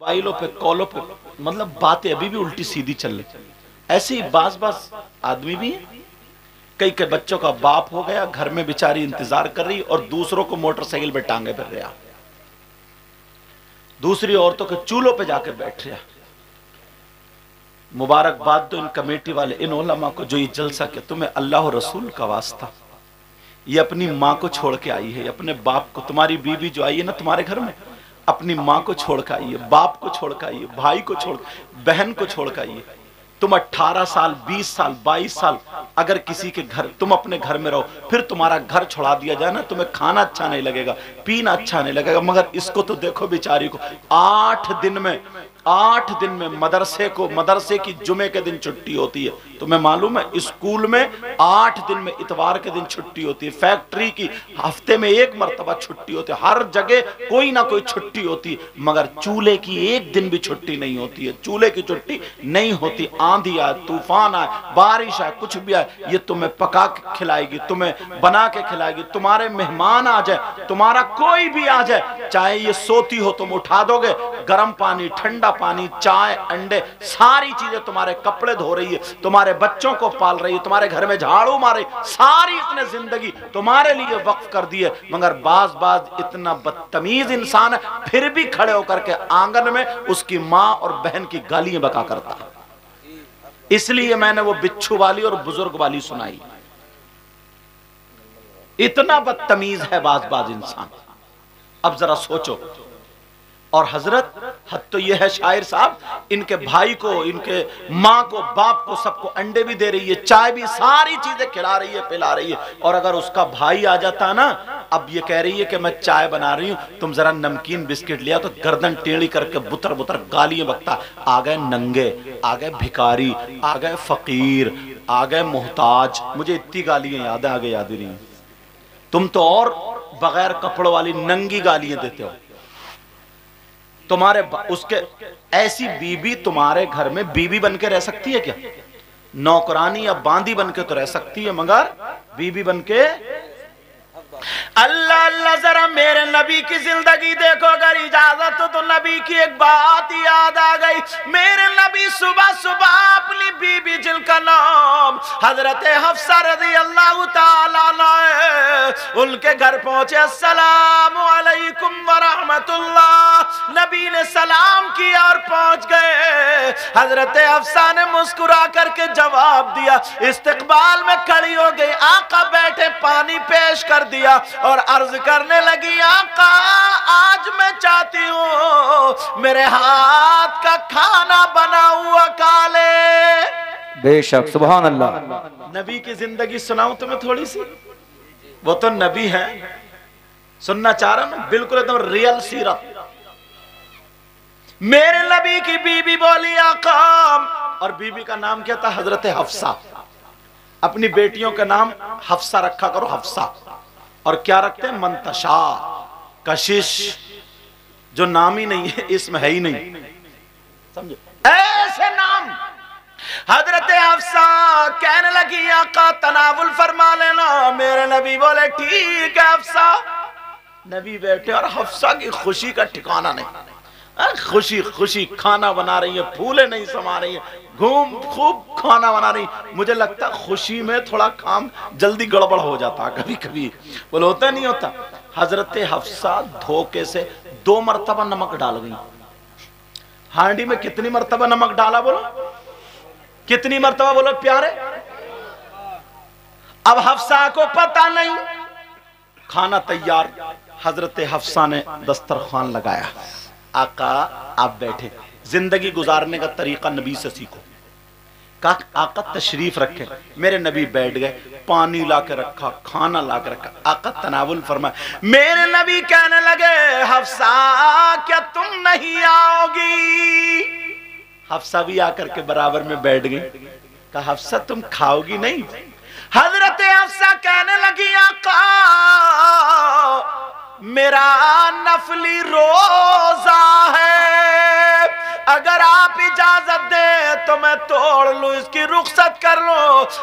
मोबाइलों पे, कॉलों पे, मतलब बातें अभी भी उल्टी सीधी चल रही। ऐसे ही बास बास आदमी भी है। कई कई बच्चों का बाप हो गया, घर में बेचारी इंतजार कर रही और दूसरों को मोटरसाइकिल पे टांगे फिर रहा, दूसरी औरतों के चूल्हों पे जाके बैठ रहा। मुबारकबाद तो इन कमेटी वाले, इन उलमा को जो ये जलसा के, तुम्हें अल्लाह और रसूल का वास्ता, ये अपनी माँ को छोड़ के आई है, अपने बाप को। तुम्हारी बीवी जो आई है ना तुम्हारे घर में, अपनी माँ को छोड़ के आई है, बाप को छोड़ के आई है, भाई को छोड़, बहन को छोड़ के आई है। तुम 18 साल, 20 साल, 22 साल अगर किसी के घर, तुम अपने घर में रहो, फिर तुम्हारा घर छोड़ा दिया जाए ना, तुम्हें खाना अच्छा नहीं लगेगा, पीना अच्छा नहीं लगेगा। मगर इसको तो देखो बेचारी को, 8 दिन में मदरसे की जुमे के दिन छुट्टी होती है। तुम्हें मालूम है स्कूल में 8 दिन में इतवार के दिन छुट्टी होती है, फैक्ट्री की हफ्ते में 1 मरतबा छुट्टी होती है, हर जगह कोई ना कोई छुट्टी होती है। मगर चूल्हे की 1 दिन भी छुट्टी नहीं होती है, चूल्हे की छुट्टी नहीं होती। आंधी आए, तूफान आए, बारिश आए, कुछ भी आए, ये तुम्हें पका के खिलाएगी, तुम्हें बना के खिलाएगी। तुम्हारे मेहमान आ जाए, तुम्हारा कोई भी आ जाए, चाहे ये सोती हो तुम उठा दोगे, गर्म पानी, ठंडा पानी, चाय, अंडे, सारी चीजें, तुम्हारे कपड़े धो रही है, तुम्हारे बच्चों को पाल रही है, तुम्हारे घर में झाड़ू मारे, सारी इसने जिंदगी तुम्हारे लिए वक्फ कर दी है। मगर बाज इतना बदतमीज इंसान है, फिर भी खड़े होकर के आंगन में उसकी माँ और बहन की गालियां बका करता है। इसलिए मैंने वो बिच्छू वाली और बुजुर्ग वाली सुनाई। इतना बदतमीज है बाज इंसान। अब जरा सोचो। और हजरत हद तो यह है शायर साहब, इनके भाई को, इनके माँ को, बाप को, सबको अंडे भी दे रही है, चाय भी, सारी चीजें खिला रही है, पिला रही है। और अगर उसका भाई आ जाता ना, अब ये कह रही है कि मैं चाय बना रही हूं, तुम जरा नमकीन बिस्किट लिया, तो गर्दन टेढ़ी करके बुतर बुतर गालियां बकता। आ गए नंगे, आ गए भिखारी, आ गए फकीर, आ गए मोहताज। मुझे इतनी गालियां याद है, आगे याद ही नहीं। तुम तो और बगैर कपड़ों वाली नंगी गालियां देते हो। तुम्हारे उसके ऐसी बीबी तुम्हारे घर में बीबी बन के रह सकती है क्या? नौकरानी या बांदी बन के तो रह सकती है, मगर बीबी बन के। अल्लाह अल्लाह, जरा मेरे नबी की जिंदगी देखो, अगर इजाजत हो तो नबी की एक बात याद आ गई। मेरे नबी सुबह सुबह अपनी बीबी जिनका नाम हजरत हफ्सा रज़ी अल्लाह ताला अन्हा, उनके घर पहुंचे। अस्सलामु अलैकुम व रहमतुल्लाह, नबी ने सलाम किया और पहुंच गए। हजरत हफ्सा ने मुस्कुरा करके जवाब दिया, इस्तकबाल में खड़ी हो गई। आका बैठे, पानी पेश कर दिया और अर्ज करने लगी, आका आज मैं चाहती हूँ मेरे हाथ का खाना बना हुआ काले। बेशक, सुभान अल्लाह। नबी की जिंदगी सुनाऊं तुम्हें थोड़ी सी? वो तो नबी है, सुनना चाह रहा ना, बिल्कुल एकदम रियल सीरत। मेरे नबी की बीबी बोली आका, और बीबी का नाम क्या था? हजरत हफ्सा। अपनी बेटियों का नाम हफ्सा रखा करो, हफ्सा। और क्या रखते हैं? मंतशा, कशिश, जो नाम ही नहीं है, इसमें है ही नहीं, समझे? ऐसे नाम। हजरत हफ्सा कहने लगी, आका तनावुल फरमा लेना। मेरे नबी बोले ठीक है हफ्सा। नबी बैठे और हफ्सा की खुशी का ठिकाना नहीं। खुशी खुशी खाना बना रही है, फूले नहीं समा रही है, खूब खाना बना रही। मुझे लगता खुशी में थोड़ा काम जल्दी गड़बड़ हो जाता कभी कभी, बोले होता नहीं होता। हजरत हफ्सा धोखे से 2 मरतबा नमक डाल गई। हांडी में कितनी मरतबा नमक डाला बोलो? कितनी मरतबा बोलो प्यारे? अब हफ्सा को पता नहीं। खाना तैयार, हजरत हफ्सा ने दस्तरखान लगाया। आका आप बैठे, जिंदगी गुजारने का तरीका नबी से सीखो। आका तशरीफ रखे। मेरे नबी बैठ गए, पानी ला के रखा, खाना ला के रखा। आका तनावुल फरमाए। मेरे नबी कहने लगे, हफ्सा क्या तुम नहीं आओगी? हफ्सा भी आकर के बराबर में बैठ गई। कहा हफ्सा तुम खाओगी नहीं? हजरत हफ्सा कहने लगी, आका मेरा नफली रोजा है, अगर आप इजाजत दे तो मैं तोड़ लूं, इसकी रुखसत कर लो,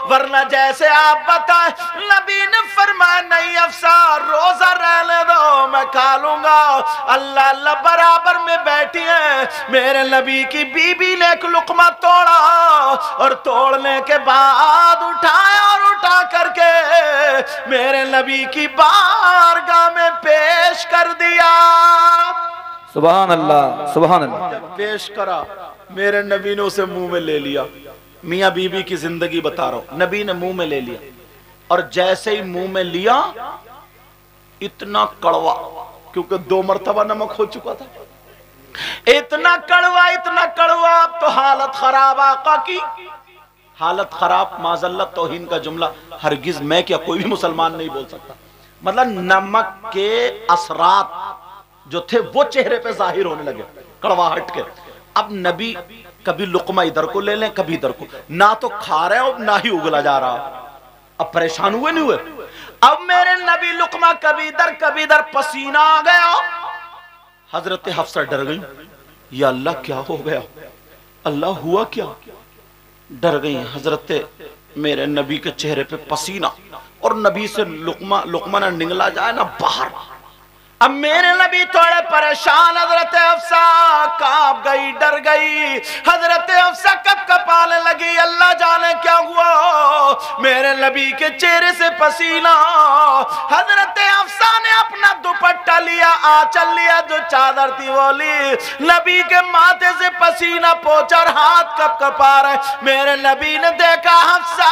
वरना जैसे आप बताए। नबी ने फरमाया नहीं हफ्सा, रोजा रहने दो, मैं खा लूंगा। अल्लाह अल्लाह बराबर में बैठी है। मेरे नबी की बीबी ने एक लुकमा तोड़ा और तोड़ने के बाद उठाया और उठा करके मेरे नबी की बारगाह में पेश कर दिया। सुभान अल्लाह, सुभान अल्लाह। जब पेश करा, मेरे नबी ने उसे मुंह में ले लिया। मियां बीबी की जिंदगी बता रहा हूं, नबी ने मुंह में ले लिया और जैसे ही मुंह में लिया, इतना कड़वा, क्योंकि 2 मरतबा नमक हो चुका था, इतना कड़वा, इतना कड़वा। अब तो हालत खराब, आका की हालत खराब। माजल्लत तौहीन का जुमला हरगिज मैं क्या कोई भी मुसलमान नहीं बोल सकता। मतलब नमक के असरात जो थे वो चेहरे पे जाहिर होने लगे, कड़वाहट के। अब नबी कभी लुकमा इधर को ले लें, कभी इधर को, ना तो खा रहे हो ना ही उगला जा रहा। अब परेशान हुए नहीं हुए? अब मेरे नबी लुकमा कभी इधर, पसीना आ गया। हजरत हफ्सा डर गई, या अल्लाह क्या हो गया, अल्लाह हुआ क्या? डर गई हजरत मेरे नबी के चेहरे पे पसीना, और नबी से लुकमा ना निगला जाए ना बाहर। अब मेरे नबी थोड़े परेशान, हजरत हफ्सा कांप गई, डर गई। हजरत हफ्सा कपकपाने लगी, अल्लाह जाने क्या हुआ, मेरे नबी के चेहरे से पसीना। हजरत हफ्सा ने अपना दुपट्टा लिया, आंचल लिया, जो चादर थी वो ली, नबी के माथे से पसीना पोंछा और हाथ कपकपा रहे। मेरे नबी ने देखा हफ्सा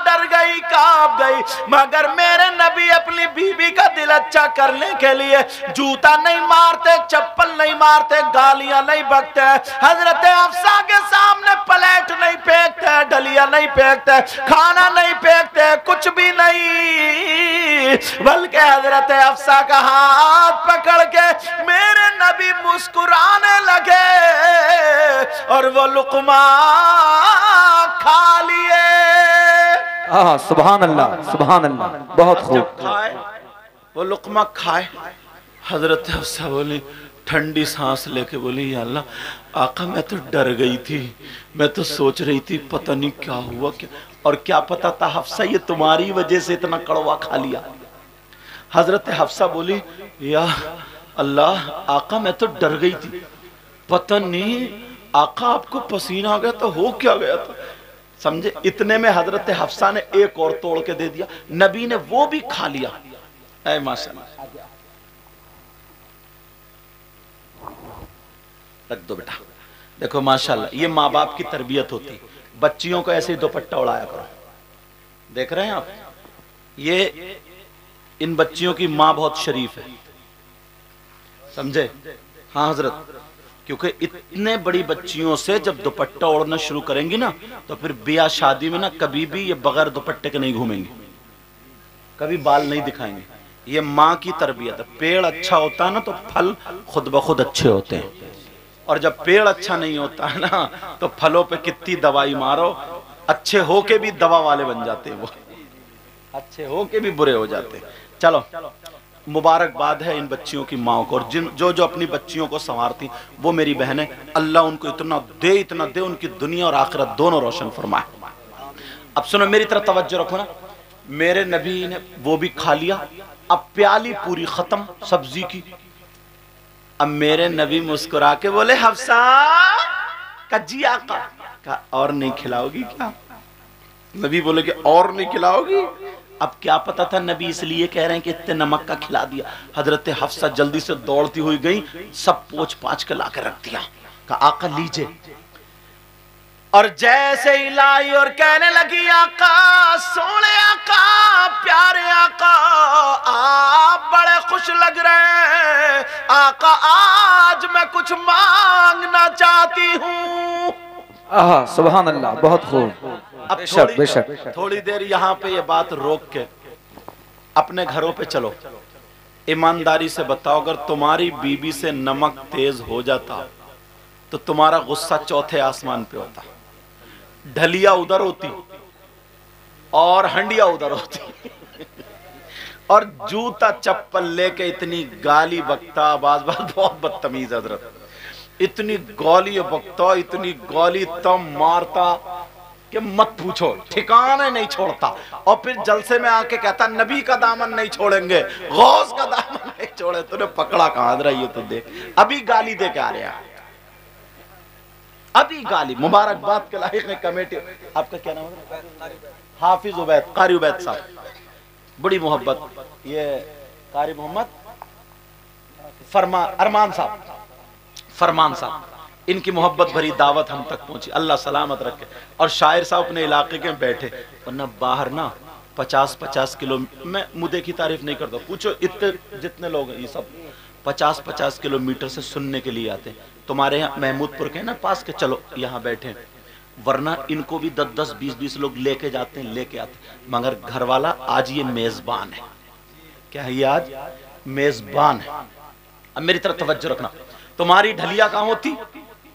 डर गई, कांप गई, मगर मेरे नबी अपनी बीबी का दिल अच्छा करने के लिए जूता नहीं मारते, चप्पल नहीं मारते, गालियां नहीं बकते, हजरत हफ्सा के सामने प्लेट नहीं फेंकते, डलिया नहीं फेंकते, खाना नहीं फेंकते, कुछ भी नहीं, बल्कि हजरत हफ्सा का हाथ पकड़ के मेरे नबी मुस्कुराने लगे और वो लुकमा खा लिए। सुभान अल्लाह, सुभान अल्लाह, बहुत खूब। खाए वो लुकमा खाए, हजरत हफ्सा बोली, ठंडी सांस लेके बोली, या अल्लाह आका मैं तो डर गई थी, मैं तो सोच रही थी पता नहीं क्या हुआ, क्या और क्या पता था हफ्सा ये तुम्हारी वजह से इतना कड़वा खा लिया। हजरत हफ्सा बोली, या अल्लाह आका मैं तो डर गई थी, पता नहीं आका आपको पसीना आ गया तो हो क्या गया था। समझे? इतने में हजरत हफ्सा ने एक और तोड़ के दे दिया, नबी ने वो भी खा लिया। ऐ माशाअल्लाह, रख दो बेटा। देखो माशाअल्लाह, ये माँ बाप की तरबियत होती, बच्चियों को ऐसे ही दुपट्टा उड़ाया करो। देख रहे हैं आप, ये इन बच्चियों की माँ बहुत शरीफ है, समझे? हाँ हजरत, क्योंकि इतने बड़ी बच्चियों से जब दुपट्टा ओढ़ना शुरू करेंगी ना, तो फिर ब्याह शादी में ना कभी भी ये बगैर दुपट्टे के नहीं घूमेंगी, कभी बाल नहीं दिखाएंगे। ये माँ की तरबियत है। पेड़ अच्छा होता है ना तो फल खुद ब खुद अच्छे होते हैं, और जब पेड़ अच्छा नहीं होता है ना तो फलों पे कितनी दवाई मारो, अच्छे होके भी दवा वाले बन जाते हैं, वो अच्छे होके भी बुरे हो जाते हैं। चलो, मुबारकबाद है इन बच्चियों की माओ को, और जिन जो अपनी बच्चियों को संवारती वो मेरी बहनें, अल्लाह उनको इतना दे, उनकी दुनिया और आखिरत दोनों रोशन फरमाए। अब सुनो, मेरी तरफ तवज्जो रखो ना। मेरे नबी ने वो भी खा लिया, अब प्याली पूरी खत्म सब्जी की। अब मेरे नबी मुस्कुरा के बोले, हफ्सा कज्जी आका का और नहीं खिलाओगी क्या? नबी बोले कि और नहीं खिलाओगी? अब क्या पता था नबी इसलिए कह रहे हैं कि इतने नमक का खिला दिया। हजरत हफ्सा जल्दी से दौड़ती हुई गई, सब पोंछ पाछ के ला के रख दिया, कहा आका लीजिए। और जैसे ही लाई और कहने लगी, आका सोने आका, प्यारे आका, आप बड़े खुश लग रहे हैं, आका आज मैं कुछ मांगना चाहती हूँ। सुभान अल्लाह, बहुत खूब। अब बेशक थोड़ी देर यहाँ पे ये बात रोक के अपने घरों पे चलो। ईमानदारी से बताओ, अगर तुम्हारी बीबी से नमक तेज हो जाता तो तुम्हारा गुस्सा चौथे आसमान पे होता, ढलिया उधर होती और हंडिया उधर होती और जूता चप्पल लेके इतनी गाली बकता, बाज बहुत बदतमीज हजरत। इतनी गाली बकता, इतनी गाली तब मारता कि मत पूछो, ठिकाने नहीं छोड़ता। और फिर जलसे में आके कहता नबी का दामन नहीं छोड़ेंगे, गौस का दामन नहीं छोड़े। तूने पकड़ा कहां रही है? तो देख, अभी गाली दे के आ रहे हैं, अभी गाली। मुबारकबाद के लायक है कमेटी। आपका क्या नाम है? हाफिज उबैद, कारी उबैद साहब, बड़ी मोहब्बत। ये कारी मोहम्मद अरमान साहब, फरमान साहब, इनकी मोहब्बत भरी दावत हम तक पहुंची, अल्लाह सलामत रखे। और शायर साहब अपने इलाके के बैठे, वरना बाहर ना 50-50 किलो, मैं मुद्दे की तारीफ नहीं करता, पूछो इतने जितने लोग हैं ये सब 50-50 किलोमीटर से सुनने के लिए आते हैं। तुम्हारे यहाँ महमूदपुर के ना पास के, चलो यहाँ बैठे, वरना इनको भी 10-10, 20-20 लोग लेके जाते हैं, लेके आते हैं। मगर घर वाला आज ये मेजबान है। क्या है ये? आज मेजबान है। अब मेरी तरफ तवज्जो रखना, तुम्हारी ढलिया कहाँ होती?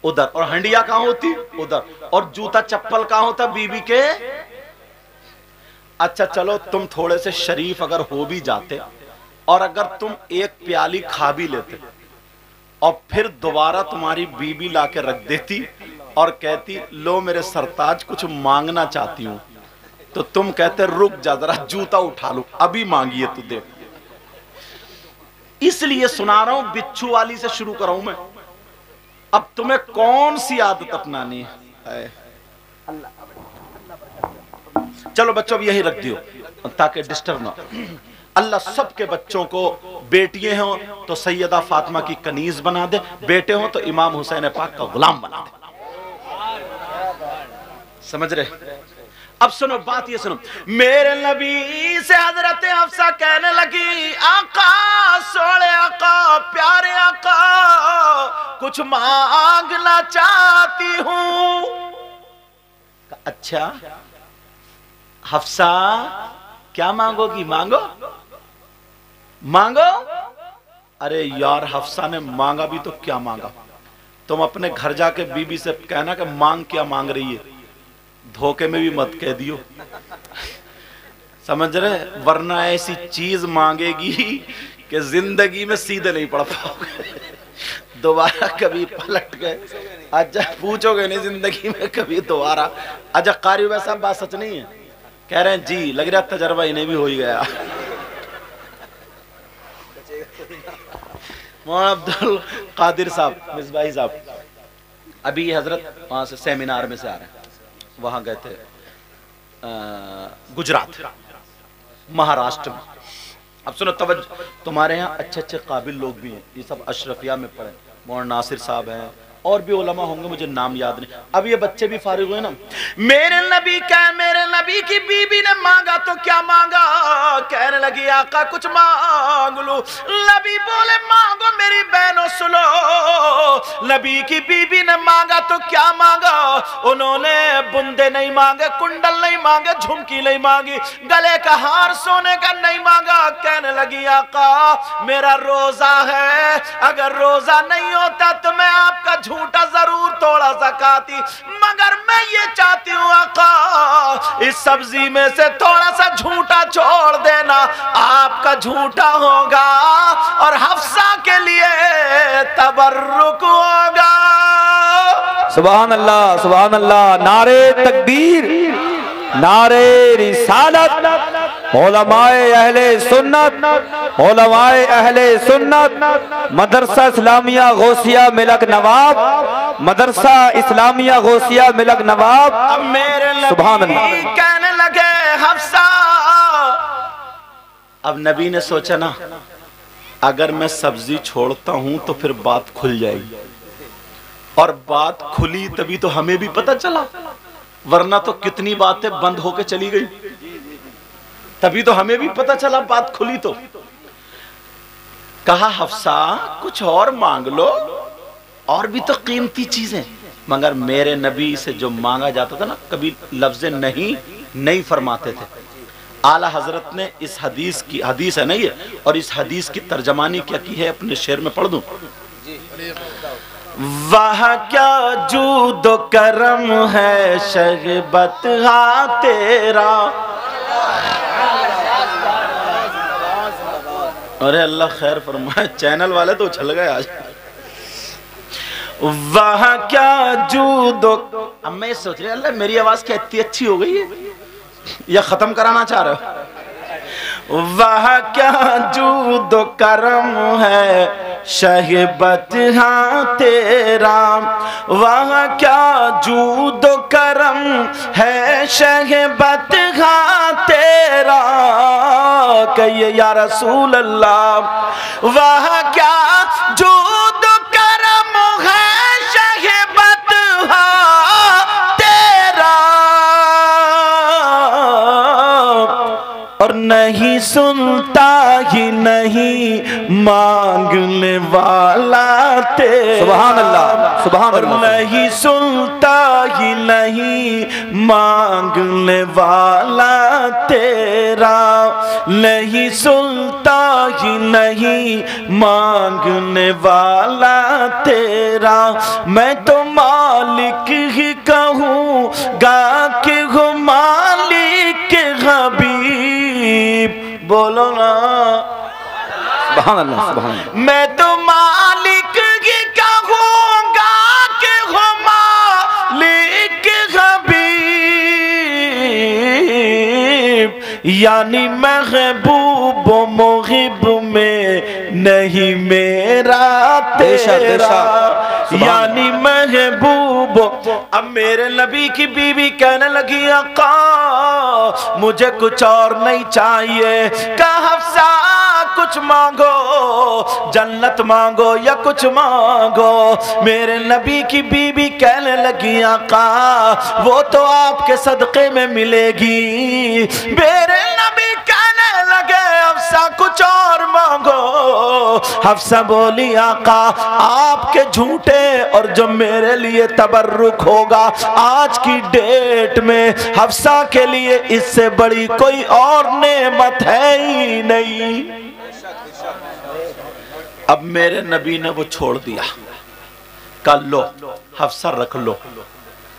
उधर। और हंडिया कहाँ होती? उधर। और जूता चप्पल कहाँ होता बीबी के? अच्छा चलो, तुम थोड़े से शरीफ अगर हो भी जाते और अगर तुम एक प्याली खा भी लेते और फिर दोबारा तुम्हारी बीबी लाके रख देती और कहती लो मेरे सरताज कुछ मांगना चाहती हूं, तो तुम कहते रुक जा जरा जूता उठा लो, अभी मांगिए तू दे। इसलिए सुना रहा हूं, बिच्छू वाली से शुरू कर रहा हूं मैं। अब तुम्हें कौन सी आदत अपनानी है? चलो बच्चों अब यही रख दियो ताकि डिस्टर्ब ना। अल्लाह सबके बच्चों को, बेटियां हो तो सैयदा फातिमा की कनीज बना दे, बेटे हो तो इमाम हुसैन पाक का गुलाम बना दे। समझ रहे? अब सुनो बात, ये सुनो। मेरे नबी से हजरत हफ्सा कहने लगी आका, सोने आका, प्यारे आका, कुछ मांगना चाहती हूं। अच्छा हफ्सा क्या मांगोगी? मांगो मांगो। अरे यार हफ्सा ने मांगा भी तो क्या मांगा? तुम अपने घर जाके बीबी से कहना कि मांग क्या मांग रही है, धोखे में भी मत कह दियो। समझ रहे? वरना ऐसी चीज मांगेगी कि जिंदगी में सीधे नहीं पड़ पाओगे, दोबारा कभी पलट गए। अच्छा पूछोगे नहीं जिंदगी में कभी दोबारा। अच्छा कारी वैसा बात सच नहीं है? कह रहे हैं जी, लग रहा तजर्बा इन्हें भी हो ही गया। मौलाना अब्दुल कादिर साहब, मिसबाही साहब, अभी हजरत वहां से सेमिनार में से आ रहे हैं, वहां गए थे गुजरात, महाराष्ट्र में। अब सुनो तवज्जो, तुम्हारे यहाँ अच्छे अच्छे काबिल लोग भी हैं, ये सब अशरफिया में पढ़े, मौलाना नासिर साहब हैं और भी उलमा होंगे, मुझे नाम याद नहीं। अब ये बच्चे भी फारिग हुए ना। मेरे नबी की बीबी ने मांगा तो क्या मांगा? कहने लगी आका कुछ मांग लो। नबी बोले मांगो मेरी बहनों सुनो। नबी की बीबी ने मांगा तो क्या मांगा? उन्होंने बुंदे नहीं मांगे, कुंडल नहीं मांगे, झुमकी नहीं मांगी, गले का हार सोने का नहीं मांगा। कहने लगी आका मेरा रोजा है, अगर रोजा नहीं होता तो मैं आपका झूठा जरूर थोड़ा सा खाती, मगर मैं ये चाहती हूँ आका इस सब्जी में से थोड़ा सा झूठा छोड़ देना, आपका झूठा होगा और हफ्सा के लिए तबर्रुक होगा। सुभान अल्लाह, सुभान अल्लाह। नारे तकबीर, नारे रिसालत, उलमाए अहले सुन्नत, उलमाए अहले सुन्नत, मदरसा इस्लामिया गौसिया मिलक नवाब, मदरसा इस्लामिया गौसिया मिलक नवाब। अब मेरे सुभान अल्लाह कहने लगे हफ्सा। अब नबी ने सोचा ना अगर मैं सब्जी छोड़ता हूं तो फिर बात खुल जाएगी, और बात खुली तभी तो हमें भी पता चला, वरना तो कितनी बातें बंद होके चली गई, तभी तो हमें भी पता चला बात खुली। तो कहा हफ्सा कुछ और मांग लो, और भी तो कीमती चीजें। मगर मेरे नबी से जो मांगा जाता था ना, कभी लफ्ज़ नहीं फरमाते थे। आला हजरत ने इस हदीस की, हदीस है नहीं है, और इस हदीस की तर्जमानी क्या की है अपने शेर में पढ़ दूं। वह क्या जूदो करम है शरबत हा तेरा। अरे अल्लाह खैर फरमाए, चैनल वाले तो उछल गए आज। वह क्या जूदो। अब मैं सोच रही अल्लाह मेरी आवाज क्या इतनी अच्छी हो गई है या खत्म कराना चाह रहे हो? वह क्या जूदो करम है शहबत हाँ तेरा, वह क्या जूदो करम है शहबत हाँ तेरा, कहिए या रसूल अल्लाह। वह क्या जूदो करम है शहबत हाँ तेरा, और नहीं सुनता ही नहीं मांगने वाला तेरा। सुभान अल्लाह, सुभान और अल्लाह। नहीं सुनता ही नहीं मांगने वाला तेरा, नहीं सुनता ही नहीं मांगने वाला तेरा। मैं तो मालिक ही कहूँगा कि हो मालिक हबीब, बोलो ना सुभान अल्लाह, सुभान अल्लाह। मैं तो मालिक ही कहूँगा कि हो मालिक हबीब, यानी महबूब मुहिब में नहीं मेरा तेरा, यानी महबूब। अब मेरे नबी की बीवी कहने लगी आका मुझे कुछ और नहीं चाहिए, कहा हफ्सा कुछ मांगो, जन्नत मांगो या कुछ मांगो। मेरे नबी की बीवी कहने लगी आका वो तो आपके सदक़े में मिलेगी। मेरे नबी कहने लगे हफ्सा कुछ और मांगो। हफ्सा बोली आका आपके झूठे और जो मेरे लिए तबर्रुक होगा आज की डेट में, हफ्सा के लिए इससे बड़ी कोई और नेमत है ही नहीं। अब मेरे नबी ने वो छोड़ दिया, कल लो हफ्सा रख लो,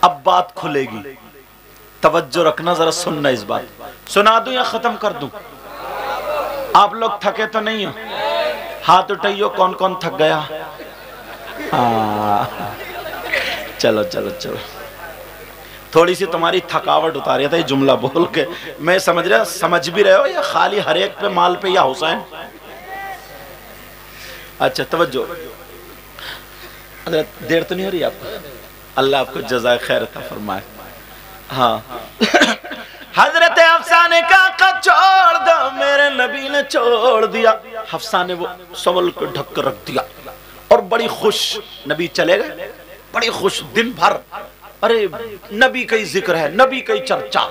अब बात खुलेगी। तवज्जो रखना जरा, सुनना इस बात। सुना दूं या खत्म कर दूं? आप लोग थके तो नहीं हो? हाथ उठाइयो कौन कौन थक गया। चलो चलो चलो, थोड़ी सी तुम्हारी थकावट उतारी था ये जुमला बोल के। मैं समझ रहा, समझ भी रहे हो या खाली हर एक पे माल पे या हुसैन? अच्छा तवज्जो, देर तो नहीं हो रही आपको? अल्लाह आपको जज़ाए खैर अता फरमाए। हाँ हजरत हफ्सा ने कहा छोड़ दो, मेरे नबी ने छोड़ दिया। हफ्सा ने वो सवल को ढक कर रख दिया और बड़ी खुश नबी चले गए, बड़ी खुश दिन भर। अरे नबी का ही जिक्र है, नबी का ही चर्चा।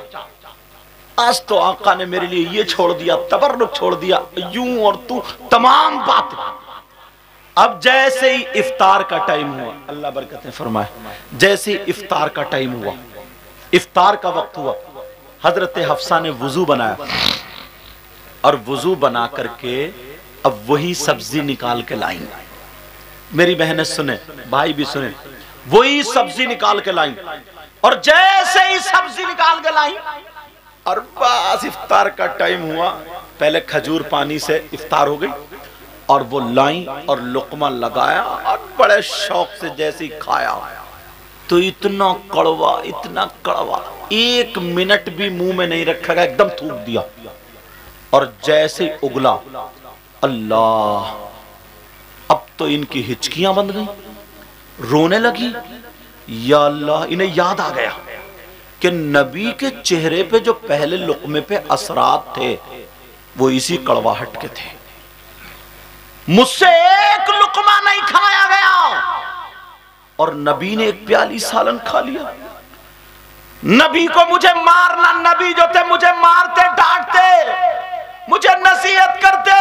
आज तो आका ने मेरे लिए ये छोड़ दिया, तबर्रुक छोड़ दिया, यूं और तू तमाम बात। अब जैसे ही इफ्तार का टाइम हुआ, अल्लाह बरकतें फरमाए, जैसे ही इफ्तार का टाइम हुआ, इफ्तार का वक्त हुआ, हजरत हफ्सा ने वुजू बनाया और वुजू बना करके अब वही सब्जी निकाल के लाई। मेरी बहनें सुने, भाई भी सुने, वही सब्जी निकाल के लाई और जैसे ही सब्जी निकाल के लाई और बस इफ्तार का टाइम हुआ, पहले खजूर पानी से इफ्तार हो गई और वो लाई और लुकमा लगाया और बड़े शौक से जैसे ही खाया तो इतना कड़वा, इतना कड़वा, 1 मिनट भी मुंह में नहीं रखा गया, एकदम थूक दिया। और जैसे ही उगला, अल्लाह, अब तो इनकी हिचकियां बंद गई, रोने लगी। या अल्लाह, इन्हें याद आ गया कि नबी के चेहरे पे जो पहले लुकमे पे असरात थे वो इसी कड़वाहट के थे। मुझसे एक लुकमा नहीं खाया गया और नबी ने एक प्याली सालन खा लिया। नबी को मुझे मारना, नबी जो थे मुझे मारते, डांटते, मुझे नसीहत करते,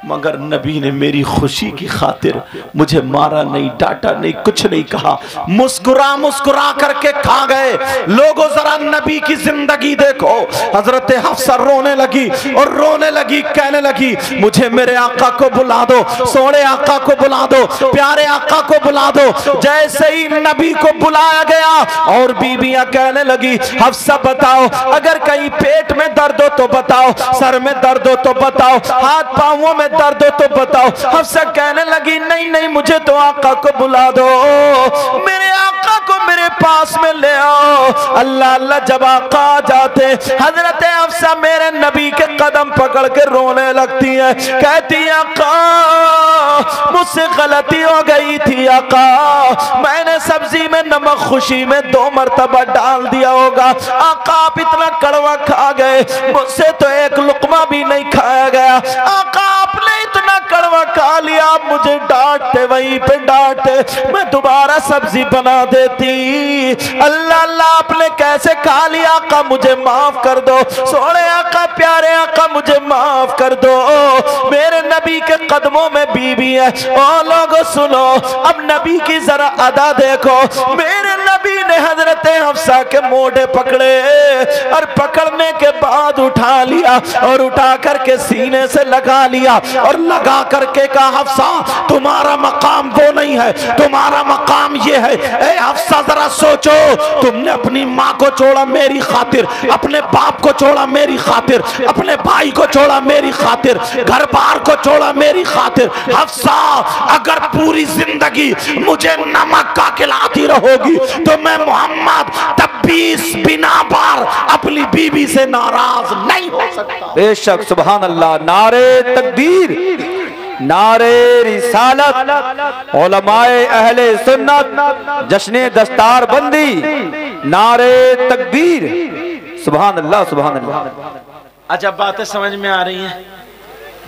मगर नबी ने मेरी खुशी की खातिर मुझे मारा नहीं, डांटा नहीं, कुछ नहीं कहा, मुस्कुरा मुस्कुरा करके खा गए। लोगों जरा नबी की जिंदगी देखो। हजरत हफ्सा रोने लगी और रोने लगी, कहने लगी मुझे मेरे आका को बुला दो, सोने आका को बुला दो, प्यारे आका को बुला दो। जैसे ही नबी को बुलाया गया और बीबियां कहने लगी हफ्सा बताओ, अगर कहीं पेट में दर्द हो तो बताओ, सर में दर्द हो तो बताओ, हाथ पांवों में में दर्द हो तो बताओ। हफ्सा कहने लगी नहीं नहीं, मुझे तो आका को बुला दो, मेरे आका को मेरे पास में ले आओ। अल्लाह अल्लाह जब आका आ जाते, हजरत हफ्सा मेरे नबी के कदम पकड़ के रोने लगती है, कहती है आका मुझसे गलती हो गई थी आका, मैंने सब्जी में नमक खुशी में 2 मरतबा डाल दिया होगा। आका आप इतना कड़वा खा गए, मुझसे तो एक लुकमा भी नहीं खाया गया। आका आपने इतना कड़वा खा लिया, आप मुझे डांटते, वहीं पे डांटते, मैं दोबारा सब्जी बना देती। अल्लाह अल्लाह आपने कैसे खा लिया आका, मुझे माफ कर दो। सोने आका प्यारे आका मुझे माफ कर दो, मेरे नबी के कदमों में बीबी है। ओ लोगों सुनो, अब नबी की जरा अदा देखो। मेरे नबी ने हजरत हफ्सा के मोढ़े पकड़े और पकड़ने के बाद उठा लिया और उठा करके सीने से लगा लिया और लगा करके कहा हफ्सा तुम्हारा मकाम वो नहीं है, तुम्हारा मकाम ये है। ए हफ्सा जरा सोचो, तुमने अपनी माँ को छोड़ा मेरी खातिर, अपने बाप को छोड़ा मेरी खातिर, अपने भाई को छोड़ा मेरी खातिर, घर बार को छोड़ा मेरी खातिर। हफ्सा अगर पूरी जिंदगी मुझे नमक का खिलाती रहोगी तो मैं मोहम्मद तब 20 बिना बार अपनी बीबी से नाराज नहीं हो सकता। बेशक सुभान अल्लाह। नारे तकबीर, नारे रिसालत, उलमाए अहले सुन्नत, जश्ने दस्तार बंदी, नारे तकबीर, सुभान अल्लाह सुभान अल्लाह। अच्छा बातें समझ में आ रही हैं,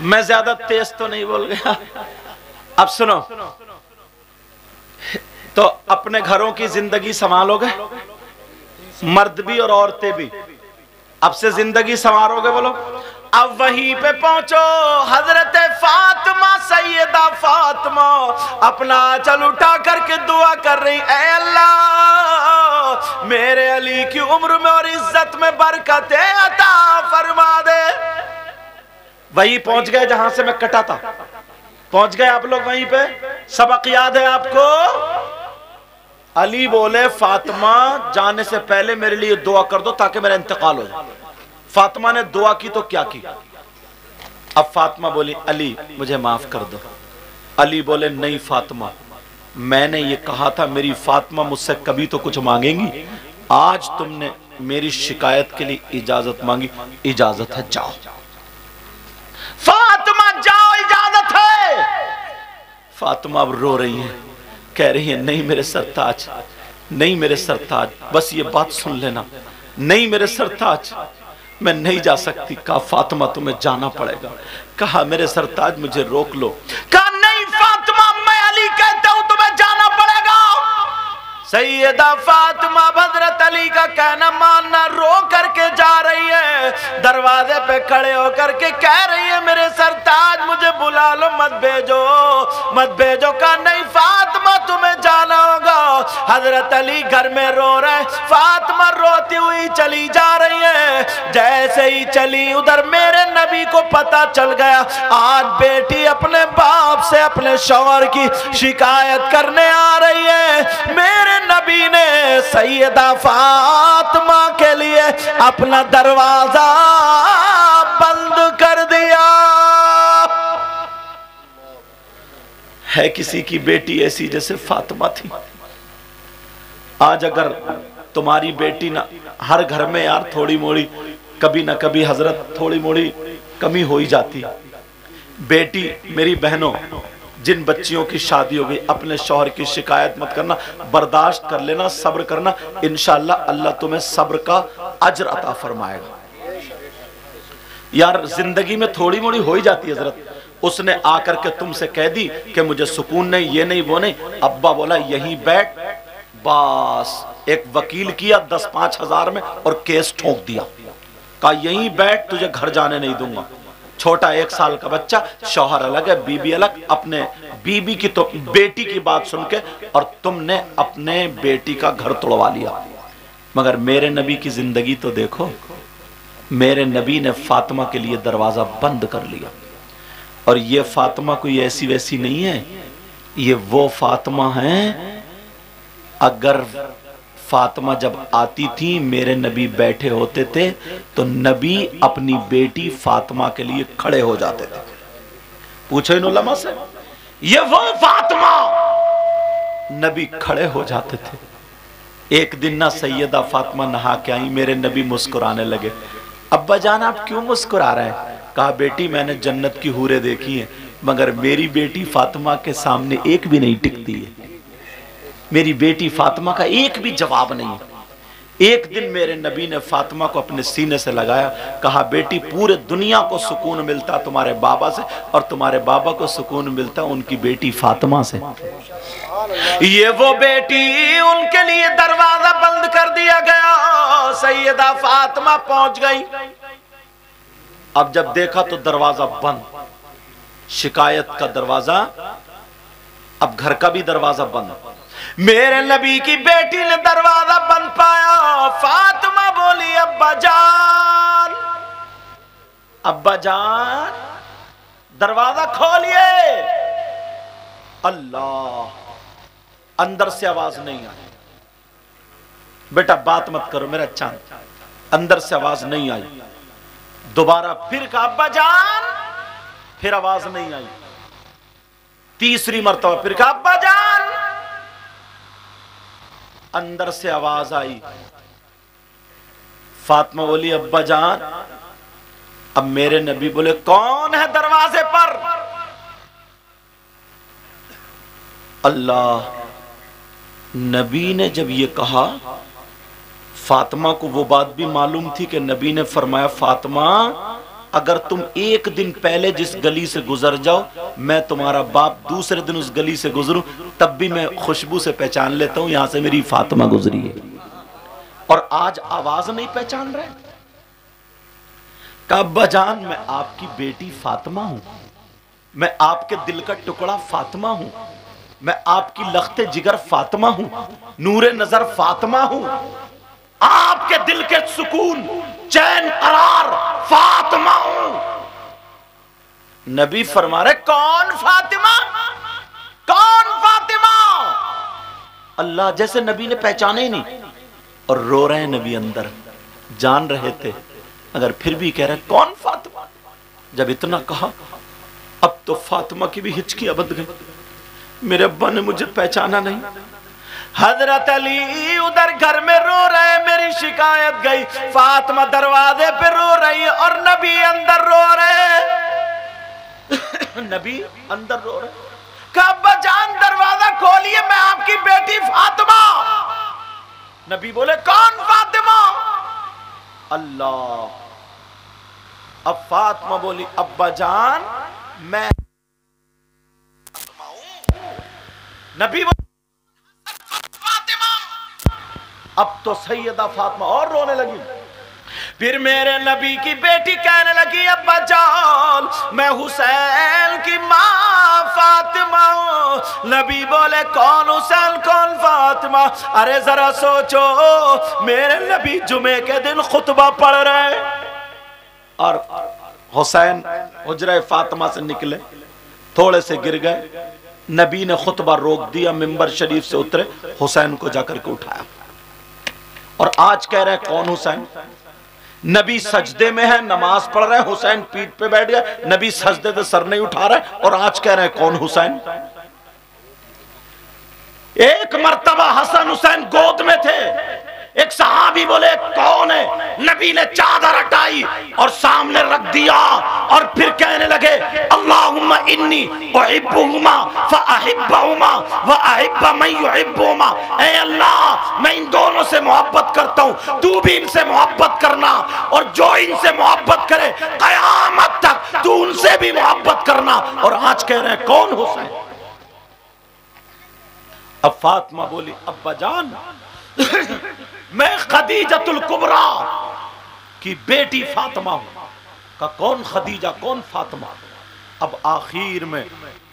मैं ज्यादा तेज तो नहीं बोल गया। अब सुनो, तो अपने घरों की जिंदगी संभालोगे, मर्द भी और औरतें भी, अब से जिंदगी संवारोगे बोलो। अब वहीं पे पहुंचो, हजरत फातिमा सैयदा फातिमा अपना आंचल उठा करके दुआ कर रही, ऐ अल्लाह मेरे अली की उम्र में और इज्जत में बरकतें अता फरमा दे। वहीं पहुंच गए जहां से मैं कटा था, पहुंच गए आप लोग वहीं पे। सबक याद है आपको? अली बोले फातिमा जाने से पहले मेरे लिए दुआ कर दो ताकि मेरा इंतकाल हो जाए। फातिमा ने दुआ की तो क्या की? अब फातिमा बोली अली मुझे माफ कर दो। अली बोले नहीं फातिमा, मैंने ये कहा था मेरी फातिमा मुझसे कभी तो कुछ मांगेंगी, आज तुमने मेरी शिकायत के लिए इजाजत मांगी, इजाजत है जाओ। फातिमा जाओ इजाजत है। फातिमा अब रो रही है, कह रही है नहीं मेरे सरताज, नहीं मेरे सरताज, बस ये बात सुन लेना, नहीं मेरे सरताज मैं नहीं जा सकती। कहा फातिमा तुम्हें जाना पड़ेगा। कहा मेरे सरताज मुझे रोक लो। कहा नहीं फातिमा मैं अली कहता हूं तुम्हें जाना पड़ेगा। सैयदा फातिमा हजरत अली का कहना मानना रो करके जा रही है, दरवाजे पे खड़े होकर के कह रही है मेरे सरताज मुझे बुला लो, मत भेजो मत भेजो। कहा नहीं फातिमा तुम्हें जाना होगा। हजरत अली घर में रो रहे, फातिमा रोती हुई चली जा रही है। जैसे ही चली उधर मेरे नबी को पता चल गया आज बेटी अपने बाप से अपने शौहर की शिकायत करने आ रही है। मेरे नबी ने सैयदा फातिमा के लिए अपना दरवाजा बंद कर दिया। है किसी की बेटी ऐसी जैसे फातिमा थी? आज अगर तुम्हारी बेटी ना, हर घर में यार थोड़ी मोड़ी कभी ना कभी हजरत थोड़ी मोड़ी कमी हो ही जाती। बेटी मेरी बहनों, जिन बच्चियों की शादी हो गई अपने शौहर की शिकायत मत करना, बर्दाश्त कर लेना, सब्र करना, इंशाअल्लाह अल्लाह तुम्हें सब्र का अजर अता फरमाएगा। यार जिंदगी में थोड़ी मोड़ी हो ही जाती है हजरत। उसने आकर के तुमसे कह दी कि मुझे सुकून नहीं, ये नहीं वो नहीं, अब्बा बोला यहीं बैठ, बस एक वकील किया 10-5 हजार में और केस ठोक दिया। कहा यहीं बैठ, तुझे घर जाने नहीं दूंगा। छोटा 1 साल का बच्चा, शौहर अलग है बीबी अलग, अपने बीबी की तो बेटी की बात सुन के और तुमने अपने बेटी का घर तोड़वा लिया। मगर मेरे नबी की जिंदगी तो देखो, मेरे नबी ने फातिमा के लिए दरवाजा बंद कर लिया। और ये फातिमा कोई ऐसी वैसी नहीं है, ये वो फातिमा है। अगर फातिमा जब आती थी मेरे नबी बैठे होते थे तो नबी अपनी बेटी फातिमा के लिए खड़े हो जाते थे। पूछो इन उलमा से, ये वो फातिमा। नबी खड़े हो जाते थे। एक दिन ना सैयदा फातिमा नहा के आई, मेरे नबी मुस्कुराने लगे। अब्बा जान आप क्यों मुस्कुरा रहे हैं? कहा बेटी मैंने जन्नत की हूरें देखी हैं, मगर मेरी बेटी फातिमा के सामने एक भी नहीं टिकती है। मेरी बेटी फातिमा का एक भी जवाब नहीं है। एक दिन मेरे नबी ने फातिमा को अपने सीने से लगाया, कहा बेटी पूरे दुनिया को सुकून मिलता तुम्हारे बाबा से, और तुम्हारे बाबा को सुकून मिलता उनकी बेटी फातिमा से। ये वो बेटी, उनके लिए दरवाजा बंद कर दिया गया। सैयदा फातिमा पहुंच गई। अब जब देखा तो दरवाजा बंद, शिकायत का दरवाजा, अब घर का भी दरवाजा बंद। मेरे नबी की बेटी ने दरवाजा बंद पाया। फातिमा बोली अब्बा जान, अब्बा जान दरवाजा खोलिए। अल्लाह, अंदर से आवाज नहीं आई। बेटा बात मत करो मेरा चांद, अंदर से आवाज नहीं आई। दोबारा फिर कहा अब्बा जान, फिर आवाज नहीं आई। तीसरी मर्तबा फिर कहा अब्बा जान, अंदर से आवाज आई। फातिमा बोली अब्बा जान। अब मेरे नबी बोले कौन है दरवाजे पर? अल्लाह, नबी ने जब ये कहा, फातिमा को वो बात भी मालूम थी कि नबी ने फरमाया फातिमा अगर तुम एक दिन पहले जिस गली से गुजर जाओ, मैं तुम्हारा बाप दूसरे दिन उस गली से गुजरूं, तब भी मैं खुशबू से पहचान लेता हूं यहां से मेरी फातिमा गुजरी है। और आज आवाज नहीं पहचान रहे। अब्बा जान मैं आपकी बेटी फातिमा हूं, मैं आपके दिल का टुकड़ा फातिमा हूं, मैं आपकी लख्ते जिगर फातिमा हूं, नूरे नजर फातिमा हूं, आपके दिल के सुकून चैन करार फातिमा हूं। नबी फरमा रहे कौन फातिमा, कौन फातिमा? अल्लाह, जैसे नबी ने पहचाने ही नहीं। और रो रहे हैं नबी अंदर, जान रहे थे अगर फिर भी कह रहे कौन फातिमा। जब इतना कहा अब तो फातिमा की भी हिचकियां बंध गई। मेरे अब्बा ने मुझे पहचाना नहीं। हजरत अली उधर घर में रो रहे, मेरी शिकायत गई। फातिमा दरवाजे पे रो रही है और नबी अंदर रो रहे। नबी अंदर रो रहे। अब्बा जान दरवाजा खोलिए, मैं आपकी बेटी फातिमा। नबी बोले कौन फातिमा? अल्लाह। अब फातिमा बोली अब्बा जान मैं नबी फातिमा। अब तो सैयदा फातिमा और रोने लगी। फिर मेरे नबी की बेटी कहने लगी अब्बा जान मैं हुसैन की माँ फातिमा हूं। नबी बोले कौन हुसैन कौन फातिमा? अरे जरा सोचो, मेरे नबी जुमे के दिन खुतबा पढ़ रहे और हुसैन हुजरा फातिमा से निकले, थोड़े से गिर गए। नबी ने खुतबा रोक दिया, मिंबर शरीफ से उतरे, हुसैन को जाकर के उठाया। और आज कह रहे हैं कौन हुसैन? नबी सजदे में है, नमाज पढ़ रहे हैं, हुसैन पीठ पे बैठ गए, नबी सजदे से सर नहीं उठा रहे और आज कह रहे हैं कौन हुसैन? एक मर्तबा हसन हुसैन गोद में थे, एक सहाबी बोले कौन है? नबी ने चादर हटाई और सामने रख दिया और फिर कहने लगे अल्लाहुम्मा इन्नी उहिब्बुहुमा फअहिब्बहुमा व अहिब्ब मन युहिब्बुहुमा। ऐ अल्लाह मैं इन दोनों से मोहब्बत करता हूं, तू भी इनसे मोहब्बत करना, और जो इनसे मोहब्बत करे कयामत तक तू उनसे भी मोहब्बत करना। और आज कह रहे हैं कौन हुसैन? अब फातिमा बोली अब्बा जान मैं खदीजतुल कुबरा की बेटी फातिमा हूं। का कौन खदीजा कौन फातिमा? अब आखिर में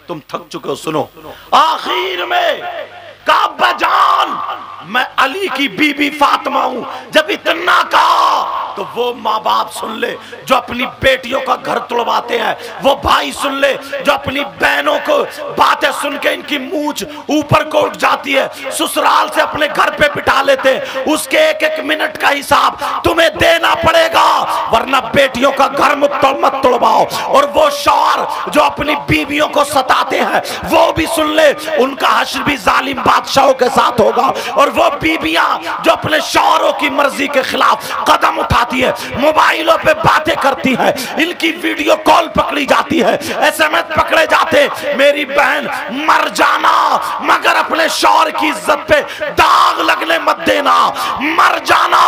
तुम थक चुके हो, सुनो। आखिर में अब्बा जान मैं अली की बीबी फातिमा हूं। जब इतना कहा तो वो माँ बाप सुन ले जो अपनी बेटियों का घर तोड़वाते हैं, वो भाई सुन ले जो अपनी बहनों को बातें सुन के इनकी मूंछ ऊपर को उठ जाती है, ससुराल से अपने घर पे बिठा लेते हैं, उसके एक एक मिनट का हिसाब तुम्हें देना पड़ेगा, वरना बेटियों का घर मत तोड़वाओ। और वो शौहर जो अपनी बीवियों को सताते हैं वो भी सुन ले, उनका हश्र भी जालिम बादशाहों के साथ होगा। और वो बीबियां जो अपने शौहरों की मर्जी के खिलाफ कदम उठाती है, मोबाइलों पे बातें करती है, इनकी वीडियो कॉल पकड़ी जाती है, SMS पकड़े जाते, मेरी बहन मर जाना मगर अपने शौहर की इज्जत पे दाग लगने मत देना, मर जाना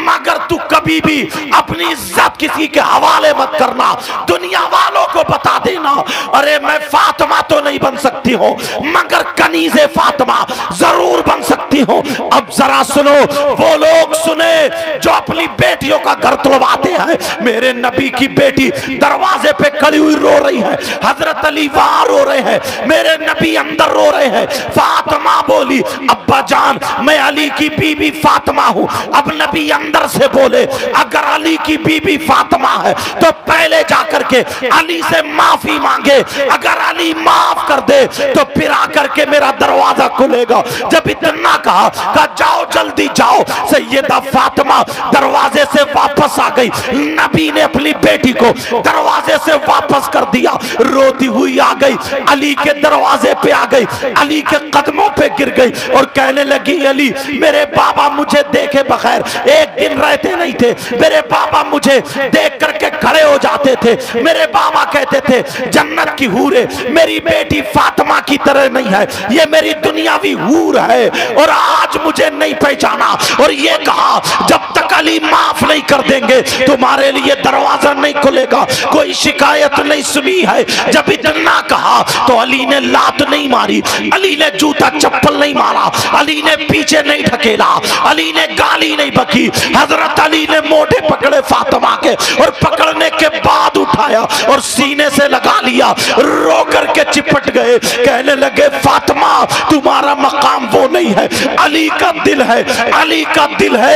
मगर तू कभी भी अपनी इज्जत किसी के हवाले मत करना, दुनिया वालों को बता देना अरे मैं फातिमा तो नहीं बन सकती हूँ मगर कनीज़े फातिमा जरूर बन सकती हूँ। अब जरा सुनो, वो लोग सुने जो अपनी बेटियों का घर तोड़वाते हैं। मेरे नबी की बेटी दरवाजे पे खड़ी हुई रो रही है, हजरत अली वहां रो रहे हैं, मेरे नबी अंदर रो रहे हैं। फातिमा बोली अब्बा जान मैं अली की बीबी फातिमा हूँ। अब नबी अंदर से बोले अगर अली की बीबी फातिमा है तो पहले जाकर के अली से माफी मांगे, अगर अली माफ कर दे तो फिर आकर के मेरा दरवाजा खुलेगा। जब इतना कहा जाओ जल्दी जाओ, सैयदा फातिमा दरवाजे से वापस आ गई। नबी ने अपनी बेटी को दरवाजे से वापस कर दिया, रोती हुई आ गई, अली के दरवाजे पे आ गई, अली के कदमों पे गिर गई और कहने लगी अली मेरे बाबा मुझे देखे बगैर एक दिन रहते नहीं थे, मेरे बाबा मुझे देख करके खड़े हो जाते थे, मेरे बाबा कहते थे जन्नत की हूरे मेरी बेटी फातिमा की तरह नहीं है, ये मेरी दुनियावी हूर है और आज मुझे नहीं पहचाना। और ये कहा जब तक अली माफ नहीं कर देंगे तुम्हारे लिए दरवाजा नहीं खुलेगा, कोई शिकायत नहीं सुनी है। जब इतना कहा तो अली ने लात नहीं मारी, अली ने जूता चप्पल नहीं मारा, अली ने पीछे नहीं ढकेला, अली ने गाली नहीं बकी। हजरत अली ने मोटे पकड़े फातिमा के और पकड़ने के बाद उठाया और सीने से लगा लिया, रो करके चिपट गए, कहने लगे फातिमा तुम्हारा मकाम वो नहीं है, अली का दिल है, अली का दिल है।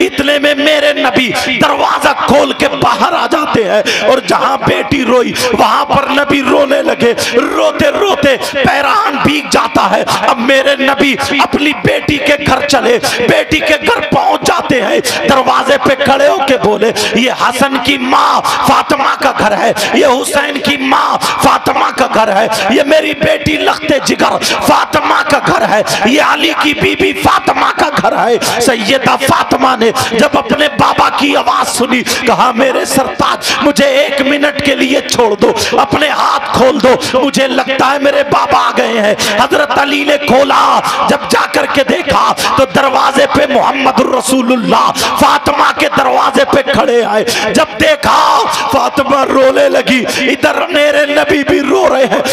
इतने में मेरे नबी दरवाजा खोल के बाहर आ जाते हैं और जहां बेटी रोई वहां पर नबी रोने लगे, रोते रोते पैरान भीग जाता है। अब मेरे नबी अपनी बेटी के घर चले, बेटी के घर पहुंच जाते हैं, दरवाजे पे खड़े होके बोले ये हसन की माँ फातिमा का घर है, ये हुसैन की माँ फातिमा का घर है, ये मेरी बेटी लख्ते जिगर फातिमा का घर है, ये अली की बीबी फातिमा का घर है। सैयदा फातिमा ने जब अपने बाबा की आवाज सुनी कहा मेरे सरताज मुझे एक मिनट के लिए छोड़ दो, अपने हाथ खोल दो, मुझे लगता है मेरे बाबा आ गए हैं। हजरत अली ने खोला, जब जाकर के देखा तो दरवाजे पे मोहम्मद रसूलुल्लाह फातिमा के दरवाजे पे खड़े आए। जब देखा फातिमा रोने लगी, इधर मेरे नबी भी रो रहे हैं,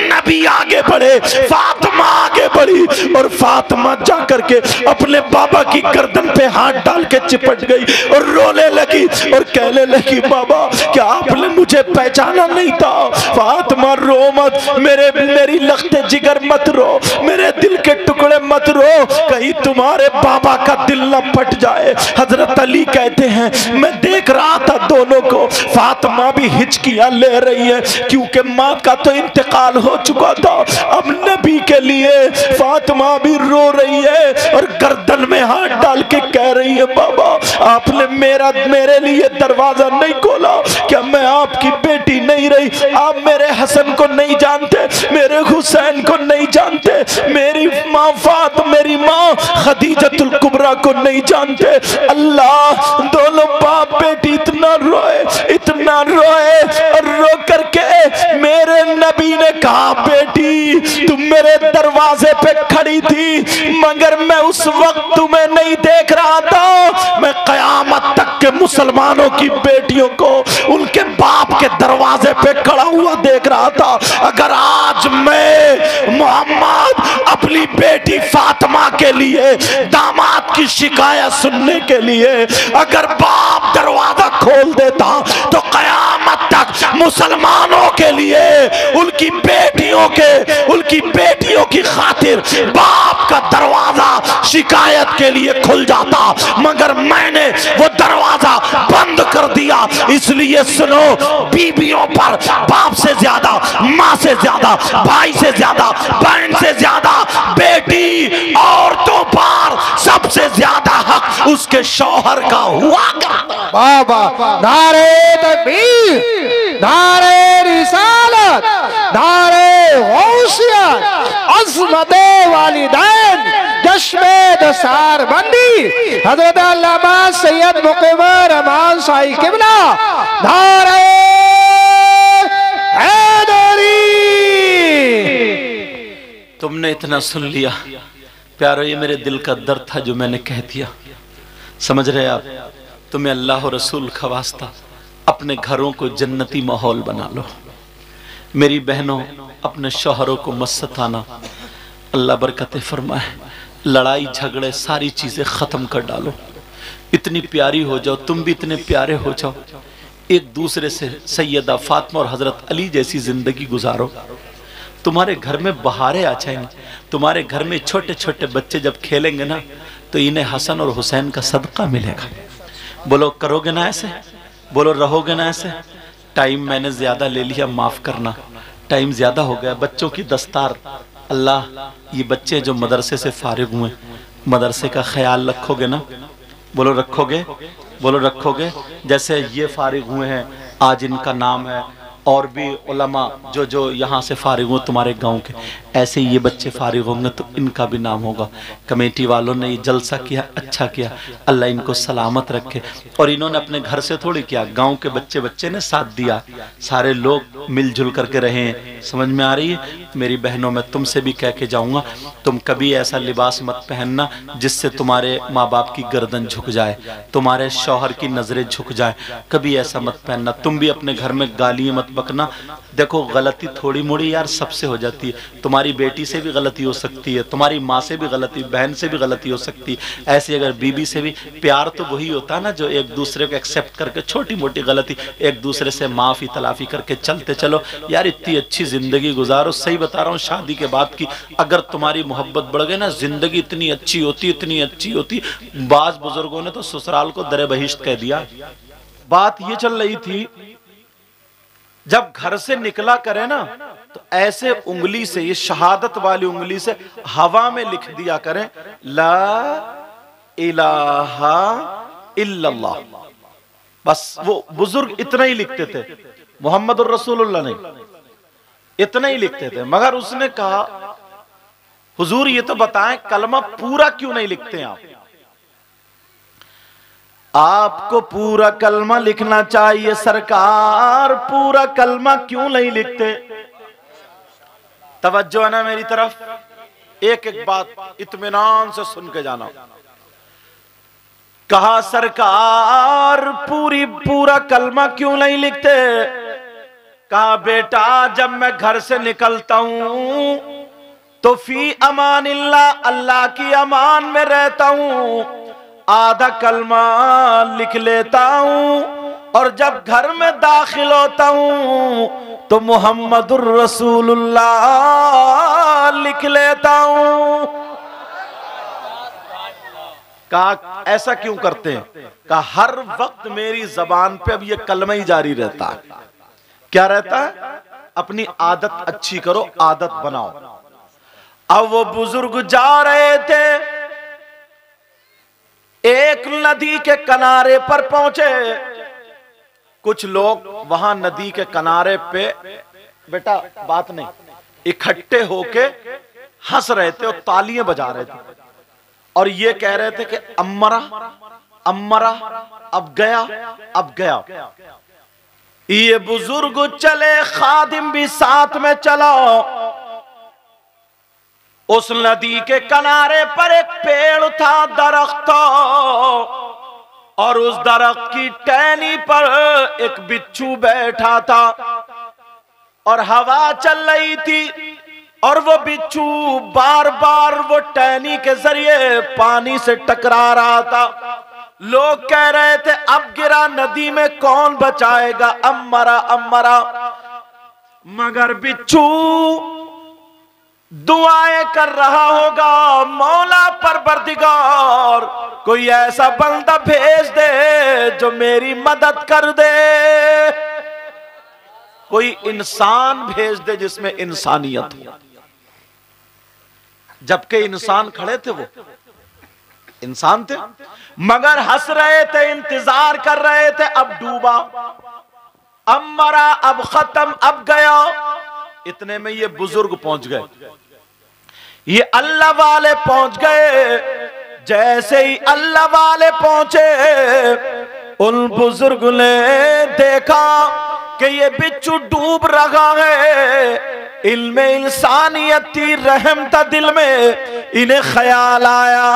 नबी आगे बढ़े, फातिमा आगे बढ़ी और फातिमा जाकर के अपने बाबा की गर्दन पे हाथ डाल के चिपट गई और रोने लगी और कहने लगी बाबा क्या आपने मुझे पहचाना नहीं था? फातिमा रो मत, मेरी लख्ते जिगर मत रो, मेरे दिल के टुकड़े मत रो, कहीं तुम्हारे बाबा का दिल न फट जाए। हजरत अली कहते हैं मैं देख रहा था दोनों को, फातिमा भी हिचकियां ले रही है क्योंकि माँ का तो इंतकाल हो चुका था, अब नबी के लिए फातिमा भी रो रही है और गर्दन में हाथ डाल के कह रही है बाबा आपने मेरे लिए दरवाजा नहीं खोला, क्या मैं आपकी बेटी नहीं रही? आप मेरे हसन को नहीं जानते, मेरे हुसैन को नहीं जानते, मेरी माँ मेरी माँ खदीजतुल कुबरा को नहीं जानते। अल्लाह दोनों बाप बेटी इतना रोए और रो करके मेरे नबी ने कहा बेटी तुम मेरे दरवाजे पे खड़ी थी मगर मैं उस वक्त तुम्हें नहीं देख रहा था, मैं कयामत तक के मुसलमानों की बेटियों को उनके बाप के दरवाजे पे खड़ा हुआ देख रहा था। अगर आज मैं मोहम्मद अपनी बेटी फातिमा के लिए दामाद की शिकायत सुनने के लिए अगर बाप दरवाजा खोल देता तो कयामत तक मुसलमानों के लिए, उनकी बेटियों की खातिर बाप का दरवाजा शिकायत के लिए खुल जाता, मगर मैंने वो दरवाजा बंद कर दिया। इसलिए सुनो, बीबियों पर बाप से ज्यादा, माँ से ज्यादा, भाई से ज्यादा, बहन से ज्यादा, बेटी औरतों पर सबसे ज्यादा हक उसके शौहर का हुआ करता। बाबा नारे तकबीर, नारे रिसालत, नारे गौसियत, अज़मते वालिदैन, जश्मे दसार बंदी हजरत अल्लामा सैयद मुक़िम रहमान शाही किबला, नारे हैदरी। तुमने इतना सुन लिया प्यारो, ये मेरे दिल का दर्द था जो मैंने कह दिया। समझ रहे आप? तुम्हें अल्लाह और रसूल का वास्ता अपने घरों को जन्नती माहौल बना लो। मेरी बहनों, अपने शौहरों को मत सताना। अल्लाह बरकत फरमाए। लड़ाई झगड़े सारी चीजें खत्म कर डालो। इतनी प्यारी हो जाओ, तुम भी इतने प्यारे हो जाओ, एक दूसरे से सैयदा फातिमा और हजरत अली जैसी जिंदगी गुजारो। तुम्हारे घर में बहारें आ जाएंगे। तुम्हारे घर में छोटे छोटे बच्चे जब खेलेंगे ना, तो इन्हें हसन और हुसैन का सदका मिलेगा। बोलो करोगे ना ऐसे? बोलो रहोगे ना ऐसे? टाइम मैंने ज्यादा ले लिया, माफ करना, टाइम ज्यादा हो गया। बच्चों की दस्तार, अल्लाह ये बच्चे जो मदरसे से फारिग हुए, मदरसे का ख्याल रखोगे ना? बोलो रखोगे? बोलो रखोगे? जैसे ये फारिग हुए हैं, आज इनका नाम है, और भी उलमा जो यहाँ से फारिग हुए तुम्हारे गांव के, ऐसे ये बच्चे फारिग होंगे तो इनका भी नाम होगा। कमेटी वालों ने ये जलसा किया, अच्छा किया, अल्लाह इनको सलामत रखे। और इन्होंने अपने घर से थोड़ी किया, गांव के बच्चे ने साथ दिया, सारे लोग मिलजुल करके रहे। समझ में आ रही है? मेरी बहनों, मैं तुमसे भी कह के जाऊंगा, तुम कभी ऐसा लिबास मत पहनना जिससे तुम्हारे माँ बाप की गर्दन झुक जाए, तुम्हारे शौहर की नजरें झुक जाए। कभी ऐसा मत पहनना। तुम भी अपने घर में गालियां मत बकना। देखो गलती थोड़ी मोड़ी यार सबसे हो जाती है। तुम्हारी बेटी से भी गलती हो सकती है, तुम्हारी माँ से भी गलती, बहन से भी गलती हो सकती है। ऐसे अगर बीबी से भी, प्यार तो वही होता है ना जो एक दूसरे को एक्सेप्ट करके छोटी मोटी गलती एक दूसरे से माफी तलाफी करके चलते चलो। यार इतनी अच्छी जिंदगी गुजारो। सही बता रहा हूँ, शादी के बाद की अगर तुम्हारी मोहब्बत बढ़ गई ना, जिंदगी इतनी अच्छी होती, इतनी अच्छी होती। बाज बुजुर्गों ने तो ससुराल को दरे बहिश्त कह दिया। बात ये चल रही थी, जब घर से निकला करे ना तो ऐसे उंगली से, ये शहादत वाली उंगली से हवा में लिख दिया करें, ला इलाहा इल्लल्लाह। बस वो बुजुर्ग इतना ही लिखते थे, मोहम्मदुर रसूलुल्लाह नहीं, इतना ही लिखते थे। मगर उसने कहा, हुजूर ये तो बताएं कलमा पूरा क्यों नहीं लिखते आप? आपको पूरा कलमा लिखना चाहिए सरकार, पूरा कलमा क्यों नहीं लिखते? तवज्जो है ना मेरी तरफ? एक एक बात इत्मीनान से सुन के जाना। कहा सरकार पूरा कलमा क्यों नहीं लिखते? कहा बेटा जब मैं घर से निकलता हूं तो फी अमानिल्लाह, अल्लाह की अमान में रहता हूं, आधा कलमा लिख लेता हूं, और जब घर में दाखिल होता हूं तो मुहम्मदुर रसूलुल्लाह लिख लेता हूं। कहा ऐसा क्यों करते हैं? कहा हर वक्त मेरी जबान पे अब ये कलमा ही जारी रहता है। क्या रहता है? अपनी आदत अच्छी करो, आदत बनाओ। अब वो बुजुर्ग जा रहे थे, एक नदी के किनारे पर पहुंचे। कुछ लोग वहां नदी के किनारे पे, बेटा बात नहीं, इकट्ठे होके हंस रहे थे और तालियां बजा रहे थे, और ये कह रहे थे कि अम्मरा अम्मरा, अब गया अब गया। ये बुजुर्ग चले, खादिम भी साथ में चला। उस नदी के किनारे पर एक पेड़ था, दरख्त, और उस दरख्त की टहनी पर एक बिच्छू बैठा था, और हवा चल रही थी, और वो बिच्छू बार बार वो टहनी के जरिए पानी से टकरा रहा था। लोग कह रहे थे अब गिरा नदी में कौन बचाएगा, अब मरा अब मरा। मगर बिच्छू दुआएं कर रहा होगा, मौला परवरदिगार कोई ऐसा बंदा भेज दे जो मेरी मदद कर दे, कोई इंसान भेज दे जिसमें इंसानियत हो। जबकि इंसान खड़े थे, वो इंसान थे, मगर हंस रहे थे, इंतजार कर रहे थे। अब डूबा, अब मरा, अब खत्म, अब गया। इतने में ये बुजुर्ग पहुंच गए, ये अल्लाह वाले पहुंच गए। जैसे ही अल्लाह वाले पहुंचे, उन बुजुर्ग ने देखा कि ये बिच्छू डूब रहा है। इल्मे इंसानियत थी, रहम था दिल में। इन्हें ख्याल आया,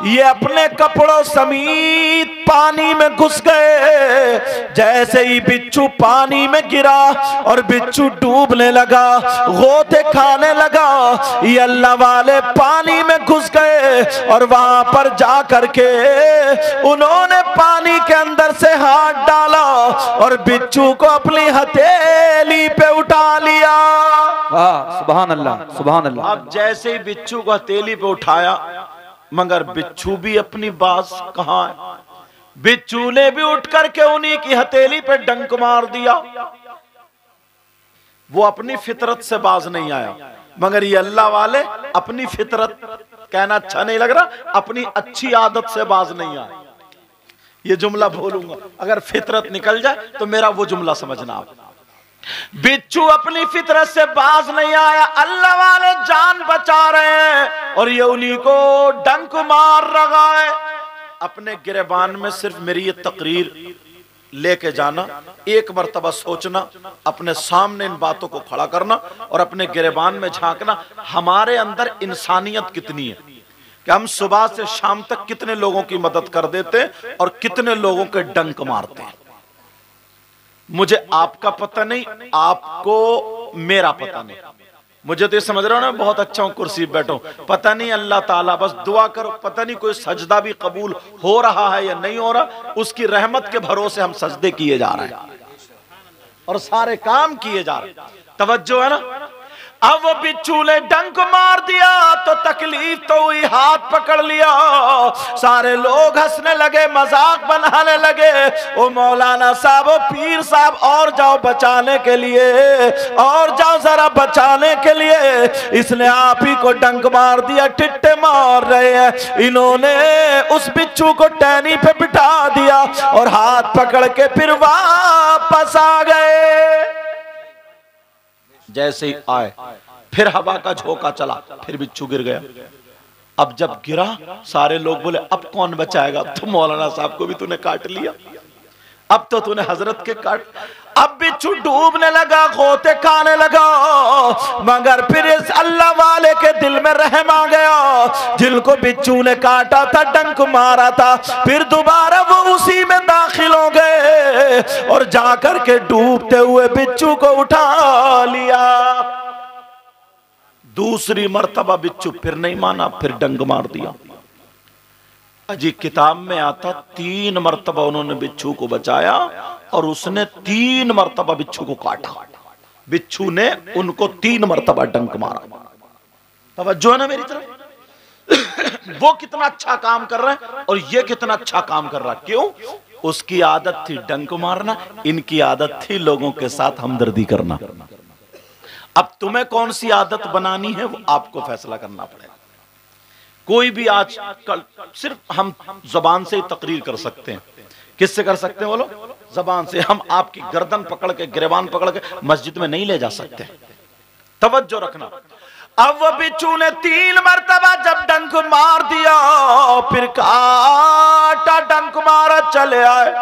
ये अपने कपड़ों समेत पानी में घुस गए। जैसे ही बिच्छू पानी में गिरा और बिच्छू डूबने लगा, गोते खाने लगा, ये अल्लाह वाले पानी में घुस गए और वहां पर जा करके उन्होंने पानी के अंदर से हाथ डाला और बिच्छू को अपनी हथेली पे उठा लिया। वाह, सुभान अल्लाह, सुभान अल्लाह। अब जैसे ही बिच्छू को हथेली पे उठाया, मगर बिच्छू भी अपनी बात कहां है, बिच्छू ने भी उठ करके उन्हीं की हथेली पे डंक मार दिया। वो अपनी फितरत से बाज नहीं आया, मगर ये अल्लाह वाले अपनी फितरत, कहना अच्छा नहीं लग रहा, अपनी अच्छी आदत से बाज नहीं आए। ये जुमला बोलूंगा, अगर फितरत निकल जाए तो मेरा वो जुमला समझना आप। बिच्छू अपनी फितरत से बाज नहीं आया, अल्लाह वाले जान बचा रहे हैं और ये उन्हीं को डंक मार रहा है। अपने गिरेबान में सिर्फ मेरी ये तकरीर लेके जाना, एक मर्तबा सोचना, अपने सामने इन बातों को खड़ा करना और अपने गिरेबान में झांकना, हमारे अंदर इंसानियत कितनी है कि हम सुबह से शाम तक कितने लोगों की मदद कर देते हैं और कितने लोगों के डंक मारते हैं। मुझे आपका पता नहीं, आपको मेरा पता नहीं। मुझे तो ये समझ रहा हूं ना, बहुत अच्छा हूं, कुर्सी पे बैठा हूं, पता नहीं अल्लाह ताला, बस दुआ करो, पता नहीं कोई सजदा भी कबूल हो रहा है या नहीं हो रहा। उसकी रहमत के भरोसे हम सजदे किए जा रहे हैं और सारे काम किए जा रहे हैं। तवज्जो है ना। अब वो बिच्छू ने डंक मार दिया तो तकलीफ तो हुई, हाथ पकड़ लिया, सारे लोग हंसने लगे, मजाक बनाने लगे। ओ मौलाना साहब, ओ पीर साहब, और जाओ बचाने के लिए, और जाओ जरा बचाने के लिए, इसने आप ही को डंक मार दिया, टिट्टे मार रहे हैं। इन्होंने उस बिच्छू को टहनी पे बिठा दिया और हाथ पकड़ के फिर वापस आ गए। जैसे ही आए, फिर हवा का झोंका चला, फिर बिच्छू गिर गया। अब जब गिरा, सारे लोग बोले अब कौन बचाएगा, अब तो मौलाना साहब को भी तूने काट लिया, अब तो तूने हजरत के काट। अब बिच्छू डूबने लगा, गोते खाने लगा, मगर फिर इस अल्लाह वाले के दिल में रहम आ गया। जिनको बिच्छू ने काटा था, डंक मारा था, फिर दोबारा वो उसी में दाखिल हो गए और जाकर के डूबते हुए बिच्छू को उठा लिया। दूसरी मर्तबा बिच्छू फिर नहीं माना, फिर डंक मार दिया। अजी किताब में आता 3 मर्तबा उन्होंने बिच्छू को बचाया और उसने 3 मर्तबा बिच्छू को काटा। बिच्छू ने उनको 3 मर्तबा डंक मारा। तवज्जो है ना मेरी तरफ। वो कितना अच्छा काम कर रहा है और ये कितना अच्छा काम कर रहा है। क्यों? उसकी आदत थी डंक मारना, इनकी आदत थी लोगों के साथ हमदर्दी करना। अब तुम्हें कौन सी आदत बनानी है वो आपको फैसला करना पड़ेगा। कोई भी आज कल सिर्फ हम जबान से ही तकरीर कर सकते हैं। किससे कर सकते हैं बोलो? जबान से। हम आपकी गर्दन पकड़ के, गिरेबान पकड़ के मस्जिद में नहीं ले जा सकते। तवज्जो रखना। अब वो बिच्छू ने 3 मर्तबा जब डंक मार दिया, फिर काटा, डंक मारा, चले आए।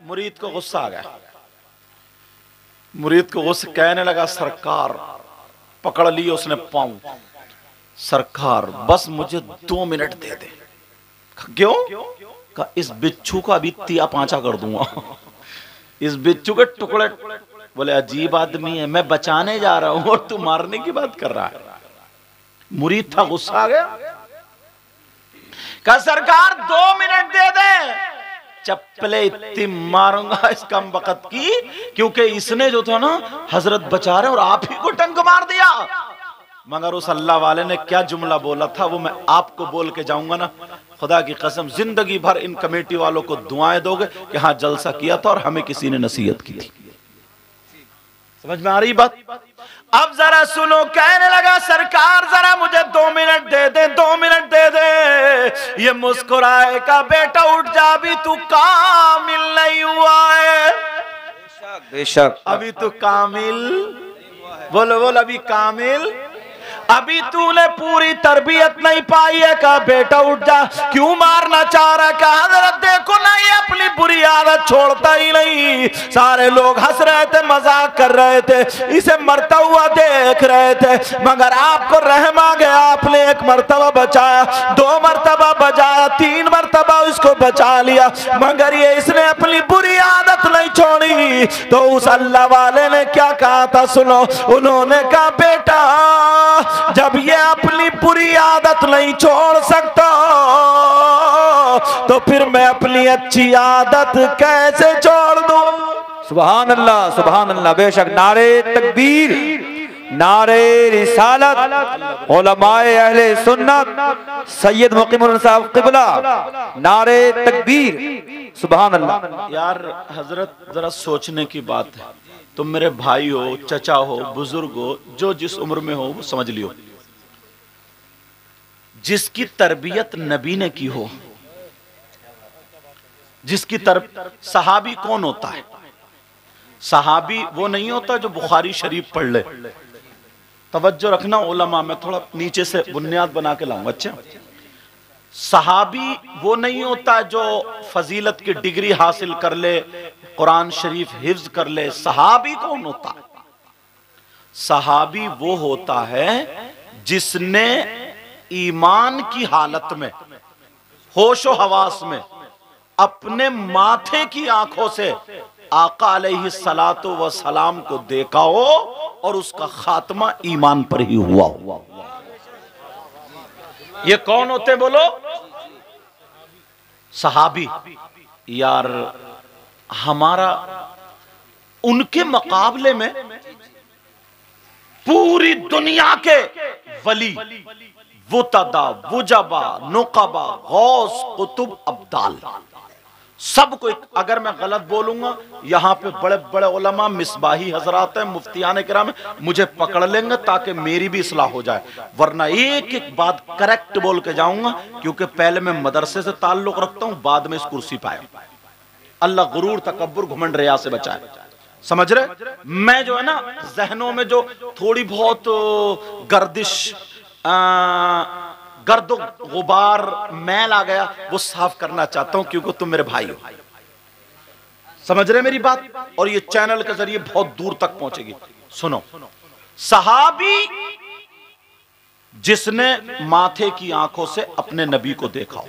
मुरीद को गुस्सा आ गया। मुरीद को गुस्सा, कहने लगा सरकार, पकड़ लिया उसने पांव, सरकार बस मुझे 2 मिनट दे दे। क्यों? का इस बिच्छू का अभी तिया पांचा कर दूंगा, इस बिच्छू के टुकड़े। बोले अजीब आदमी है, मैं बचाने जा रहा हूं और तू मारने की बात कर रहा है। मुरीद था, गुस्सा आ गया, कहा सरकार 2 मिनट दे दे, चप्पले इतनी मारूंगा इस कम वक्त की, क्योंकि इसने जो था ना हजरत बचा रहे और आप ही को टंक मार दिया। मगर उस अल्लाह वाले ने क्या जुमला बोला था वो मैं आपको बोल के जाऊंगा ना, खुदा की कसम जिंदगी भर इन कमेटी वालों को दुआएं दोगे कि हाँ जलसा किया था और हमें किसी ने नसीहत की थी। समझ में आ रही बात? अब जरा सुनो, कहने लगा सरकार जरा मुझे 2 मिनट दे दे, 2 मिनट दे दे। ये मुस्कुराए का बेटा उठ जा, अभी तू कामिल नहीं हुआ है। बेशक अभी तू कामिल, बोलो बोलो, अभी कामिल, अभी तूने पूरी तरबियत नहीं पाई है। कहा बेटा उठ जा, क्यों मारना चाह रहा? कहा हजरत देखो ना ये अपनी बुरी आदत छोड़ता ही नहीं। सारे लोग हंस रहे थे, मजाक कर रहे थे, इसे मरता हुआ देख रहे थे, मगर आपको रहम आ गया, आपने 1 मरतबा बचाया, 2 मरतबा बचाया, 3 मरतबा इसको बचा लिया, मगर ये इसने अपनी बुरी आदत नहीं छोड़ी। तो उस अल्लाह वाले ने क्या कहा था सुनो, उन्होंने कहा बेटा जब ये अपनी बुरी आदत नहीं छोड़ सकता तो फिर मैं अपनी अच्छी आदत कैसे छोड़ दूं? सुभान अल्लाह, सुभान अल्लाह। बेशक नारे तकबीर, नारे रिसालत, उलमाए अहले सुन्नत, सैयद मुकीमुर साहब क़िबला, नारे तकबीर, सुभान अल्लाह। यार हजरत जरा सोचने की बात है, तुम मेरे भाई हो, चचा हो, बुजुर्ग हो, जो जिस उम्र में हो वो समझ लियो, जिसकी तरबियत नबी ने की हो, जिसकी सहाबी कौन होता है? सहाबी वो नहीं होता जो बुखारी शरीफ पढ़ ले। तवज्जो रखना उलमा, मैं थोड़ा नीचे से बुनियाद बना के लाऊंगा। अच्छा, सहाबी वो नहीं होता जो फजीलत की डिग्री हासिल कर ले, कुरान शरीफ हिफ्ज कर ले। सहाबी कौन होता है? सहाबी वो होता है जिसने ईमान की हालत में, होशो हवास में, अपने माथे की आंखों से आका अलैहिस्सलातु व सलाम को देखा हो और उसका खात्मा ईमान पर ही हुआ हो। ये कौन होते बोलो? सहाबी। यार हमारा उनके मुकाबले में पूरी दुनिया के वली, वुतदा, वुजबा, नुकबा, गौस, कुतुब, अब्दाल, सबको, अगर मैं गलत बोलूंगा यहाँ पे बड़े बड़े उलमा, मिसबाही हजरात हैं, मुफ्तियान किराम मुझे पकड़ लेंगे ताकि मेरी भी इस्लाह हो जाए, वरना एक एक बात करेक्ट बोल के जाऊंगा, क्योंकि पहले मैं मदरसे से ताल्लुक रखता हूं, बाद में इस कुर्सी पाया। अल्लाह गुरूर, तकब्बुर, घुमंड, रिया से बचाए। समझ रहे? मैं जो है ना जहनों में जो थोड़ी बहुत गर्दिश, गर्द गुबार, मैल आ गया, वो साफ करना चाहता हूं, क्योंकि तुम मेरे भाई हो। समझ रहे मेरी बात? और ये चैनल के जरिए बहुत दूर तक पहुंचेगी। सुनो, सहाबी जिसने माथे की आंखों से अपने नबी को देखा हो,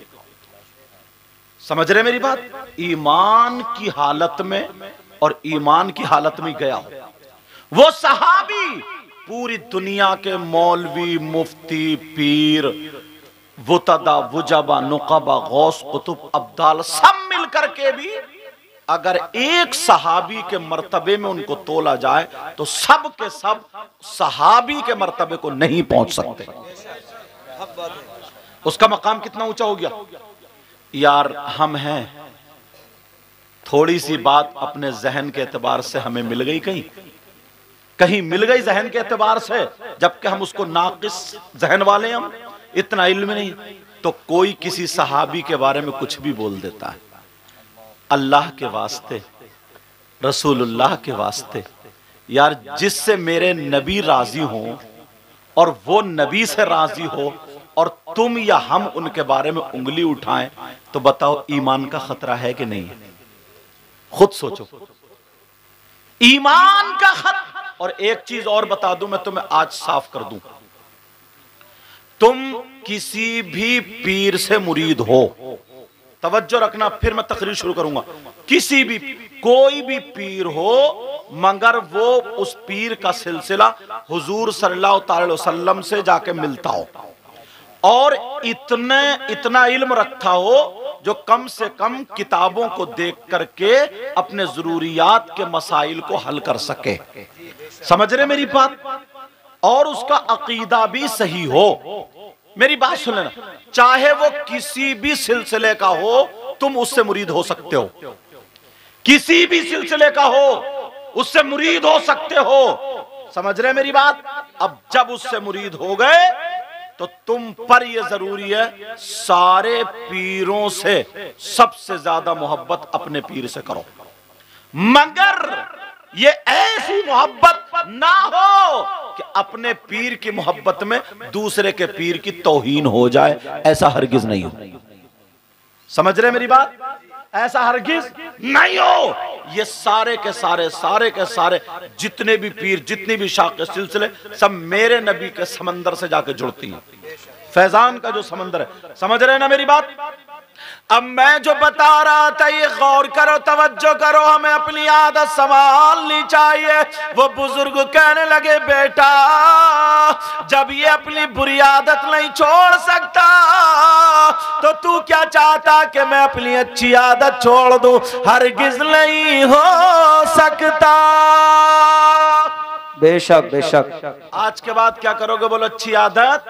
समझ रहे मेरी बात? ईमान की हालत में और ईमान की हालत में गया हो, वो सहाबी पूरी दुनिया के मौलवी, मुफ्ती, पीर, वुतदा, वुजबा, नुकबा, गौस, कुतुब, अब्दाल सब मिल करके भी अगर एक सहाबी के मर्तबे में उनको तोला जाए तो सब के सब सहाबी के मर्तबे को नहीं पहुंच सकते। उसका मकाम कितना ऊंचा हो गया? यार हम हैं, थोड़ी सी बात अपने जहन के एतबार से हमें मिल गई, कहीं मिल गई जहन के एतबार से, जबकि हम उसको नाकिस जहन वाले, हम इतना इल्म नहीं, तो कोई किसी सहाबी के बारे में कुछ भी बोल देता है। अल्लाह के वास्ते, रसूलुल्लाह के वास्ते, यार जिससे मेरे नबी राजी हो और वो नबी से राजी हो और तुम या हम उनके बारे में उंगली उठाएं, तो बताओ ईमान का खतरा है कि नहीं है? खुद सोचो, ईमान का खतरा। और एक चीज और बता दूं, मैं तुम्हें आज साफ कर दूं, तुम किसी भी पीर से मुरीद हो, तवज्जो रखना, फिर मैं तकरीर शुरू करूंगा, किसी भी, कोई भी पीर हो, मगर वो उस पीर का सिलसिला हुजूर सल्लल्लाहु अलैहि वसल्लम से जाके मिलता हो, और इतना इल्म रखता हो जो कम से कम किताबों को देख करके अपने जरूरियात के मसाइल को हल कर सके। समझ रहे मेरी बात? और उसका अकीदा भी सही हो। मेरी बात सुन लेना, चाहे वो किसी भी सिलसिले का हो, तुम उससे मुरीद हो सकते हो। किसी भी सिलसिले का हो, उससे मुरीद हो सकते हो। समझ रहे मेरी बात? अब जब उससे मुरीद हो गए तो तुम पर यह जरूरी है, सारे पीरों से सबसे ज्यादा मोहब्बत अपने पीर से करो। मगर ये ऐसी मोहब्बत ना हो कि अपने पीर की मोहब्बत में दूसरे के पीर की तौहीन हो जाए। ऐसा हरगिज नहीं हो। समझ रहे मेरी बात? ऐसा हरगिज नहीं हो। ये सारे के सारे जितने भी पीर, जितनी भी शाख सिलसिले, सब मेरे नबी के समंदर से जाके जुड़ती हैं। फैजान का जो समंदर है। समझ रहे ना मेरी बात? अब मैं जो बता रहा था ये गौर करो, तवज्जो करो, हमें अपनी आदत संभालनी चाहिए। वो बुजुर्ग कहने लगे, बेटा जब ये अपनी बुरी आदत नहीं छोड़ सकता तो तू क्या चाहता कि मैं अपनी अच्छी आदत छोड़ दूं? हरगिज नहीं हो सकता। बेशक बेशक। आज के बाद क्या करोगे? बोलो अच्छी आदत,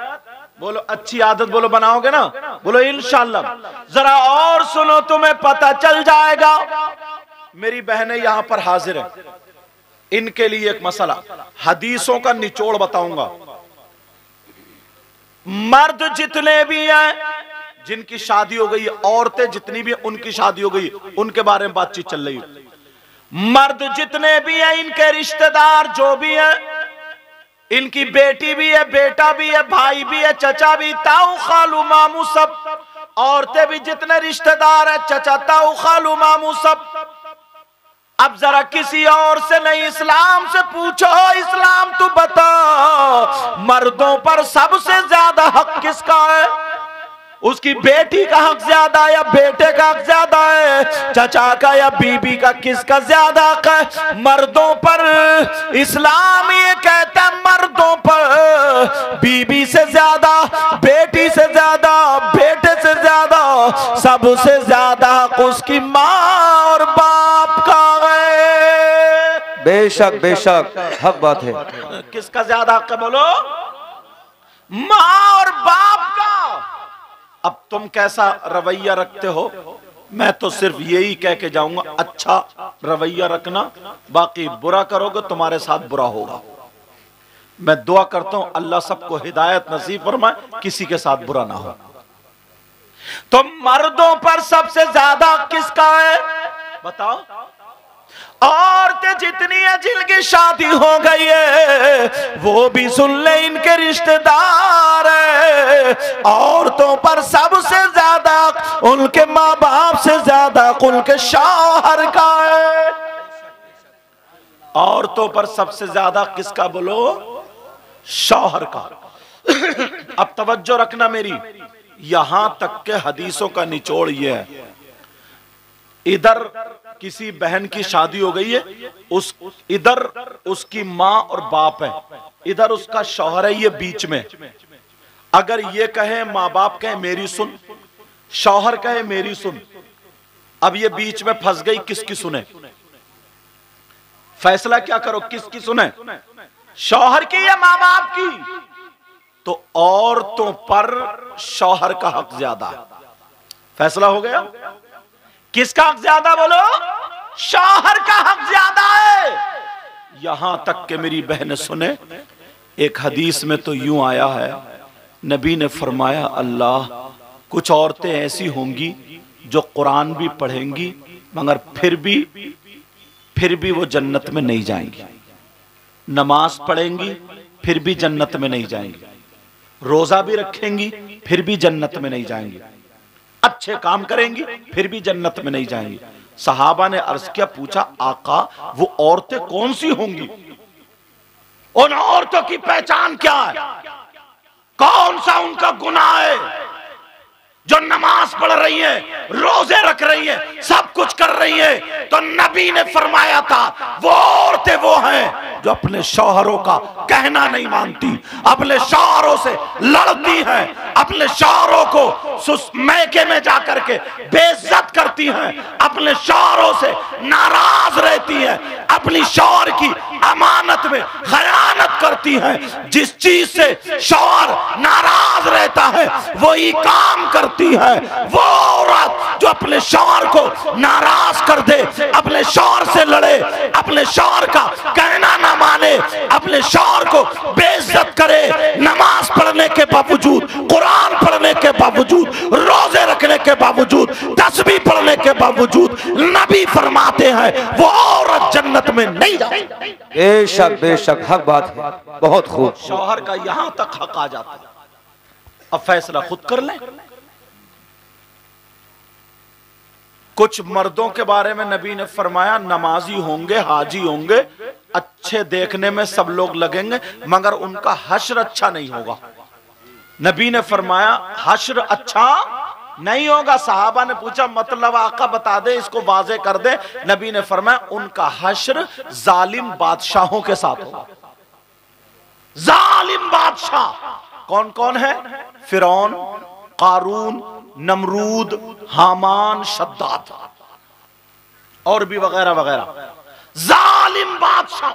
बोलो अच्छी आदत, बोलो बनाओगे ना? बोलो इंशाअल्लाह। जरा और सुनो, तुम्हें पता चल जाएगा। मेरी बहनें यहां पर हाजिर है, इनके लिए एक मसला, हदीसों का निचोड़ बताऊंगा। मर्द जितने भी हैं जिनकी शादी हो गई, औरतें जितनी भी उनकी शादी हो गई, उनके बारे में बातचीत चल रही है। मर्द जितने भी हैं, इनके रिश्तेदार जो भी हैं, इनकी बेटी भी है, बेटा भी है, भाई भी है, चचा भी, ताऊ खालू मामू सब। औरतें भी जितने रिश्तेदार है, चचा ताऊ खालू मामू सब। अब जरा किसी और से नहीं, इस्लाम से पूछो, इस्लाम तू बता, मर्दों पर सबसे ज्यादा हक किसका है? उसकी बेटी का हक ज्यादा या बेटे का हक ज्यादा है? चचा का या बीबी का, किसका ज्यादा हक है? मर्दों पर इस्लाम ये कहता है, मर्दों पर बीबी से ज्यादा, बेटी से ज्यादा, बेटे से ज्यादा, सबसे ज्यादा हक उसकी माँ और बाप का है। बेशक बेशक, हक बात है। किसका ज्यादा हक है? बोलो माँ और बाप का। अब तुम कैसा रवैया रखते हो, मैं तो सिर्फ यही कह के जाऊंगा, अच्छा रवैया रखना, बाकी बुरा करोगे तुम्हारे साथ बुरा होगा। मैं दुआ करता हूं अल्लाह सबको हिदायत नसीब फरमाए, किसी के साथ बुरा ना हो। तो मर्दों पर सबसे ज्यादा किसका है बताओ? औरतें जितनी है जिनकी शादी हो गई है, वो भी सुन ले, इनके रिश्तेदार है। औरतों पर सबसे ज्यादा उनके माँ बाप से ज्यादा उनके शौहर का है। औरतों पर सबसे ज्यादा किसका? बोलो शौहर का। अब तवज्जो रखना मेरी, यहां तक के हदीसों का निचोड़ ये है, इधर किसी बहन की शादी हो गई है, इधर उसकी माँ और बाप है, इधर उसका शौहर है, ये बीच में। अगर ये कहे, माँ बाप कहे मेरी सुन, शौहर कहे मेरी सुन, अब ये बीच में फंस गई, किसकी सुने? फैसला क्या करो, किसकी सुने? शौहर की या माँ बाप की? तो औरतों पर शौहर का हक ज्यादा। फैसला हो गया, किसका हक ज्यादा? बोलो शौहर का हक ज्यादा है। यहां तक के मेरी बहनें सुने, एक हदीस में तो यूं आया है, नबी ने फरमाया, अल्लाह कुछ औरतें ऐसी होंगी जो कुरान भी पढ़ेंगी मगर फिर भी वो जन्नत में नहीं जाएंगी। नमाज पढ़ेंगी फिर भी जन्नत में नहीं जाएंगी, रोजा भी रखेंगी फिर भी जन्नत में नहीं जाएंगी, अच्छे काम करेंगी फिर भी जन्नत में नहीं जाएंगी। सहाबा ने अर्ज किया, पूछा आका वो औरतें कौन सी होंगी? उन औरतों की पहचान क्या है? कौन सा उनका गुनाह है जो नमाज पढ़ रही है, रोजे रख रही है, सब कुछ कर रही है? तो नबी ने फरमाया था वो औरतें वो हैं जो अपने शौहरों का कहना नहीं मानती, अपने शौहरों से लड़ती हैं, अपने शौहरों को मैके में जाकर के बेइज्जत करती हैं, अपने शौहरों से नाराज रहती हैं, अपनी शौहर की अमानत में खयानत करती हैं। जिस चीज से शौहर नाराज रहता है वही काम करती है। वो औरत जो अपने शौहर को नाराज कर दे, अपने शौहर से लड़े, अपने शौहर का कहना ना माने, अपने शौहर को बेइज्जत करे, नमाज पढ़ने के बावजूद, कुरान पढ़ने के बावजूद, रोजे रखने के बावजूद, तस्बीह पढ़ने के बावजूद, नबी फरमाते हैं वो औरत जन्नत में नहीं जाती। बेशक बेशक हक बात है, बहुत खूब। शौहर का यहां तक हक आ जाता है। अब फैसला खुद कर लें। कुछ मर्दों के बारे में नबी ने फरमाया नमाजी होंगे, हाजी होंगे, अच्छे देखने में सब लोग लगेंगे, मगर उनका हश्र अच्छा नहीं होगा। नबी ने फरमाया हश्र अच्छा नहीं होगा। सहाबा ने पूछा मतलब आका बता दे, इसको वाजे कर दे। नबी ने फरमाया उनका हश्र जालिम बादशाहों के साथ होगा। जालिम बादशाह कौन कौन है? फिरौन, कारून, नमरूद, हामान, शद्दाद और भी वगैरह वगैरह। जालिम बादशाह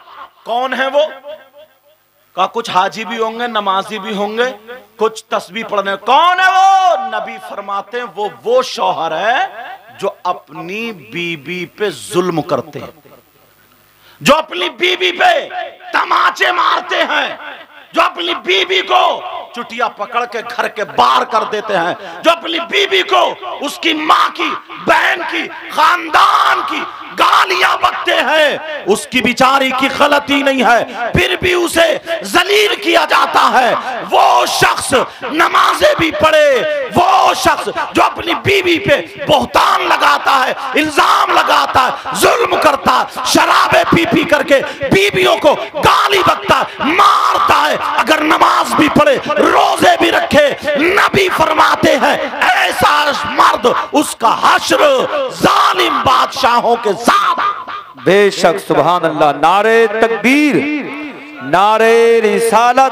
कौन है वो? का कुछ हाजी भी होंगे, नमाजी भी होंगे, कुछ तस्बीह पढ़ने। कौन है वो? नबी फरमाते हैं वो शौहर है जो अपनी बीबी पे जुल्म करते हैं, जो अपनी बीबी पे तमाचे मारते हैं, जो अपनी बीबी को चुटिया पकड़ के घर के बाहर कर देते हैं, जो अपनी बीबी को उसकी माँ की, बहन की, खानदान की गालियां बकते हैं। उसकी बिचारी की गलती नहीं है, फिर भी उसे जलील किया जाता है। वो शख्स नमाजें भी पढ़े, वो शख्स जो अपनी बीबी पे बोहतान लगाता है, इल्जाम लगाता है, जुल्म करता है, शराबे पी पी करके बीबियों को गाली बकता है, मारता है, अगर नमाज भी पढ़े, रोजे भी रखे, नबी फरमाते हैं ऐसा मर्द उसका हश्र जालिम बादशाहों के साथ। बेशक सुभान अल्लाह। नारे तकबीर, नारे रिसालत,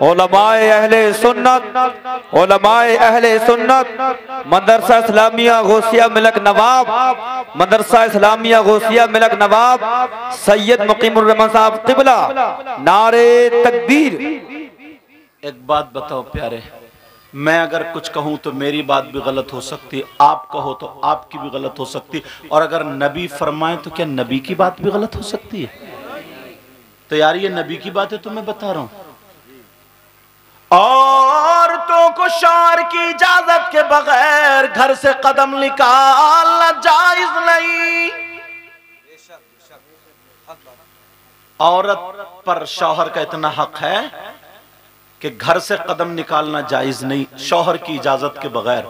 उलमाए अहले सुन्नत, उलमाए अहले सुन्नत, मदरसा इस्लामिया गौसिया मिलक नवाब, मदरसा इस्लामिया गौसिया मिलक नवाब, सैयद मुकीमुर रहमान साहब क़िबला, नारे तकबीर। एक बात बताओ प्यारे, मैं अगर कुछ कहूं तो मेरी बात भी गलत हो सकती है, आप कहो तो आपकी भी गलत हो सकती है, और अगर नबी फरमाए तो क्या नबी की बात भी गलत हो सकती है? तो यार ये नबी की बात है तो मैं बता रहा हूं। औरतों को शौहर की इजाजत के बगैर घर से कदम निकालना जायज नहीं। औरत पर शौहर का इतना हक है कि घर से कदम निकालना जायज नहीं शौहर की इजाजत के बगैर।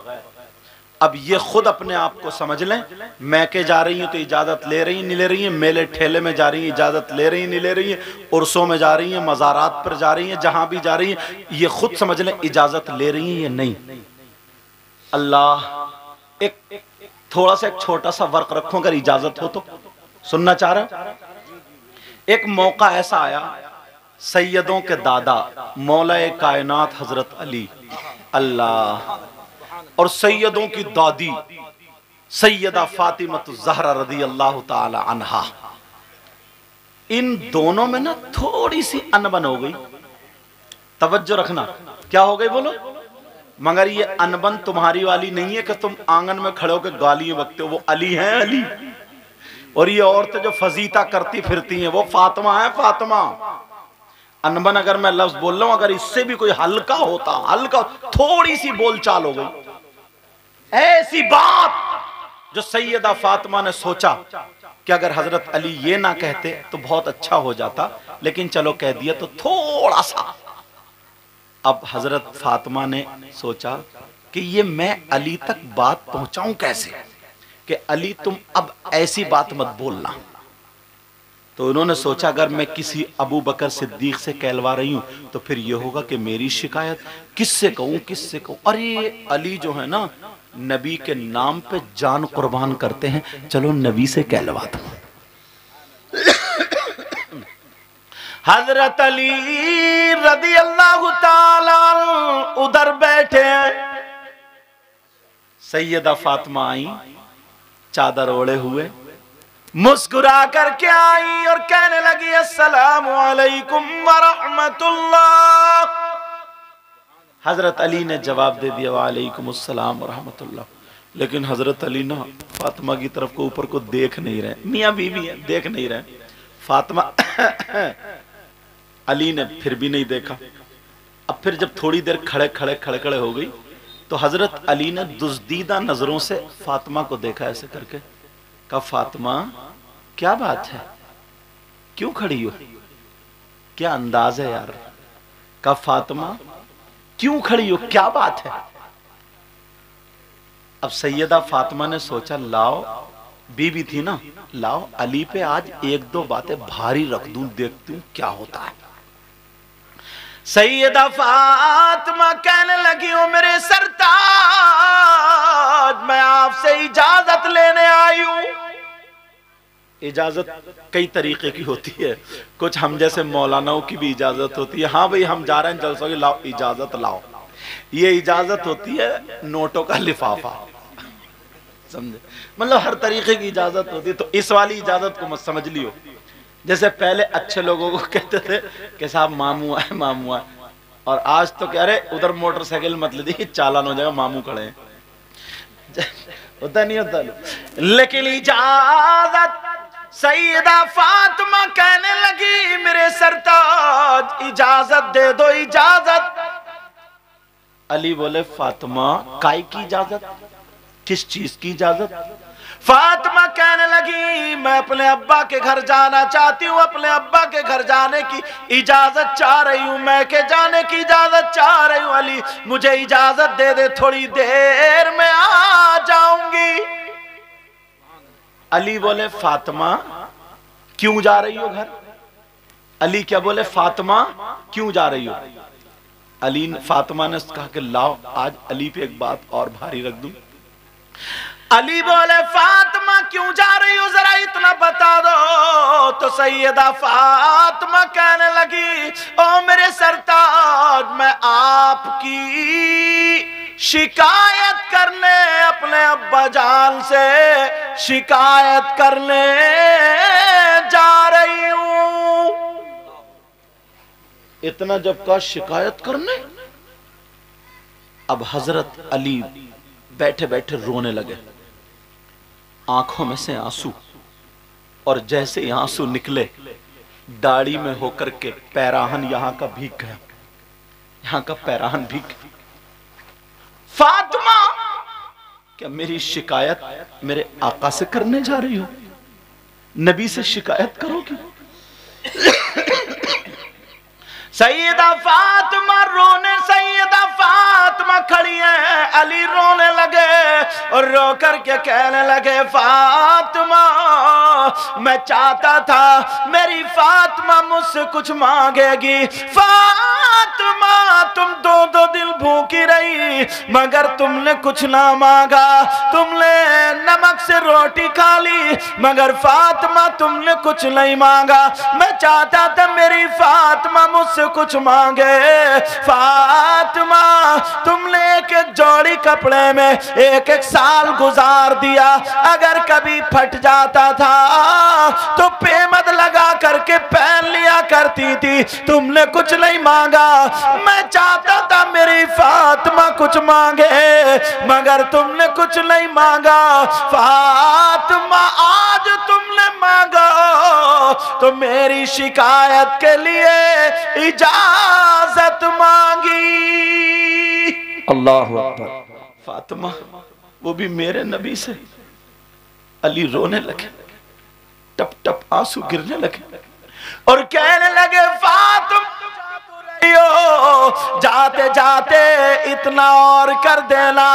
अब ये खुद अपने आप को समझ लें, मैके जा रही हैं तो इजाजत ले रही हैं नहीं ले रही हैं, मेले ठेले में जा रही हैं इजाजत ले रही हैं नहीं ले रही हैं, उर्सों में जा रही हैं, मज़ारात पर जा रही हैं, जहां भी जा रही हैं, ये खुद समझ लें इजाजत ले रही हैं या नहीं। अल्लाह एक थोड़ा सा एक छोटा सा वर्क रखो, अगर इजाजत हो तो सुनना चाह रहा। एक मौका ऐसा आया, सैयदों के दादा मौलाए कायनात हजरत अली अल्लाह और सैयदों की दादी सैयदा फातिमा ज़हरा रज़ी अल्लाह ताला अन्हा, इन दोनों में ना थोड़ी सी अनबन हो गई। तवज्जो रखना, क्या हो गई बोलो? मगर ये अनबन तुम्हारी वाली नहीं है कि तुम आंगन में खड़े होकर गालियां बकते हो, वो अली हैं अली, और ये औरतें जो फजीता करती फिरती हैं वो फातिमा है फातिमा। अनबन अगर मैं लफ्ज बोल रहा हूं, अगर इससे भी कोई हल्का होता, हल्का थोड़ी सी बोलचाल हो गई, ऐसी बात जो सैयदा फातिमा ने सोचा कि अगर हजरत अली ये ना कहते तो बहुत अच्छा हो जाता, लेकिन चलो कह दिया तो थोड़ा सा। अब हजरत फातिमा ने सोचा कि ये मैं अली तक बात पहुंचाऊं कैसे, कि अली तुम अब ऐसी बात मत बोलना। तो उन्होंने सोचा अगर मैं किसी अबू बकर सिद्दीक से कहलवा रही हूं तो फिर ये होगा कि मेरी शिकायत किससे कहूं किससे कहूं। अरे अली जो है ना नबी के नाम पे जान कुर्बान करते हैं, चलो नबी से कहलवा दो। हजरत अली रदी अल्लाह ताला उधर बैठे हैं। सैयदा फातिमा आई, चादर ओढ़े हुए, मुस्कुरा करके आई और कहने लगी अस्सलामु अलैकुम व रहमतुल्लाह। हजरत अली ने जवाब दे दिया वालेकुम अस्सलाम व रहमतुल्लाह। लेकिन हजरत अली ना फातिमा की तरफ को ऊपर को देख नहीं रहे, मियाँ बीवी है देख नहीं रहे। फातिमा अली ने फिर भी नहीं देखा। अब फिर जब थोड़ी देर खड़े खड़े हो गई तो हजरत अली ने दुज़दीदा नजरों से फातिमा को देखा ऐसे करके। कहा फातिमा क्या बात है, क्यों खड़ी हो, क्या अंदाज है यार। कहा फातिमा क्यों खड़ी हो, क्या बात है। अब सैयदा फातिमा ने सोचा लाओ, बीबी थी ना, लाओ अली पे आज एक दो बातें भारी रख दूं, देखती हूं क्या होता है। सैयदा फातिमा कहने लगी हो मेरे सरताज, मैं आपसे इजाजत लेने आई हूं। इजाजत कई तरीके की होती है, कुछ हम जैसे मौलानाओं की भी इजाजत होती है। हाँ भाई हम जा रहे हैं जलसों की, लाओ इजाजत लाओ। ये इजाजत होती है नोटों का लिफाफा, समझे, मतलब हर तरीके की इजाजत होती है। तो इस वाली इजाजत को मत समझ लियो। जैसे पहले अच्छे लोगों को कहते थे कि साहब मामू आए मामू आए, और आज तो कह रहे उधर मोटरसाइकिल मत ले दी, चालान हो जाएगा, मामू खड़े हैं। होता नहीं होता। लेकिन इजाजत सैयदा फातिमा कहने लगी मेरे सरताज इजाजत दे दो, इजाजत। अली बोले फातिमा काय की इजाजत, किस चीज की इजाजत। फातिमा कहने लगी मैं अपने अब्बा के घर जाना चाहती हूँ, अपने अब्बा के घर जाने की इजाजत चाह रही हूँ, मैं के जाने की इजाजत चाह रही हूँ। अली मुझे इजाजत दे दे, थोड़ी देर में आ जाऊंगी। अली बोले फातिमा क्यों जा रही हो घर। अली क्या बोले फातिमा क्यों जा रही हो। अली फातिमा ने कहा कि लाओ आज अली पे एक बात और भारी रख दूं। अली बोले फातिमा क्यों जा रही हो, जरा इतना बता दो। तो सैयदा फातिमा कहने लगी ओ मेरे सरताज, मैं आपकी शिकायत करने अपने अब्बा जान से शिकायत करने जा रही हूं। इतना जब कहा शिकायत करने, अब हजरत अली बैठे बैठे रोने लगे, आंखों में से आंसू, और जैसे ही आंसू निकले दाढ़ी में होकर के पैराहन यहां का भीग गया, यहां का पैराहन भीग गया। फातिमा क्या मेरी शिकायत मेरे आका से करने जा रही हो, नबी से शिकायत करोगी। सैयदा फातिमा रोने, सैयदा फातिमा खड़ी है, अली रोने लगे और रो करके कहने लगे फातिमा मैं चाहता था मेरी फातिमा मुझसे कुछ मांगेगी। फातिमा तुम दो दिन भूखी रही मगर तुमने कुछ ना मांगा, तुमने नमक से रोटी खा ली मगर फातिमा तुमने कुछ नहीं मांगा। मैं चाहता था मेरी फातिमा मुझसे कुछ मांगे। फातिमा तुमने एक एक जोड़ी कपड़े में एक एक साल गुजार दिया, अगर कभी फट जाता था तो पेमद लगा करके पहन लिया करती थी, तुमने कुछ नहीं मांगा। मैं चाहता था मेरी फातिमा कुछ मांगे मगर तुमने कुछ नहीं मांगा। फातिमा आज तुमने मांगा तो मेरी शिकायत के लिए इजाजत मांगी। अल्लाहु अकबर। फातिमा वो भी मेरे नबी से। अली रोने लगे, टप टप आंसू गिरने लगे और कहने लगे फातिमा जाते जाते इतना और कर देना,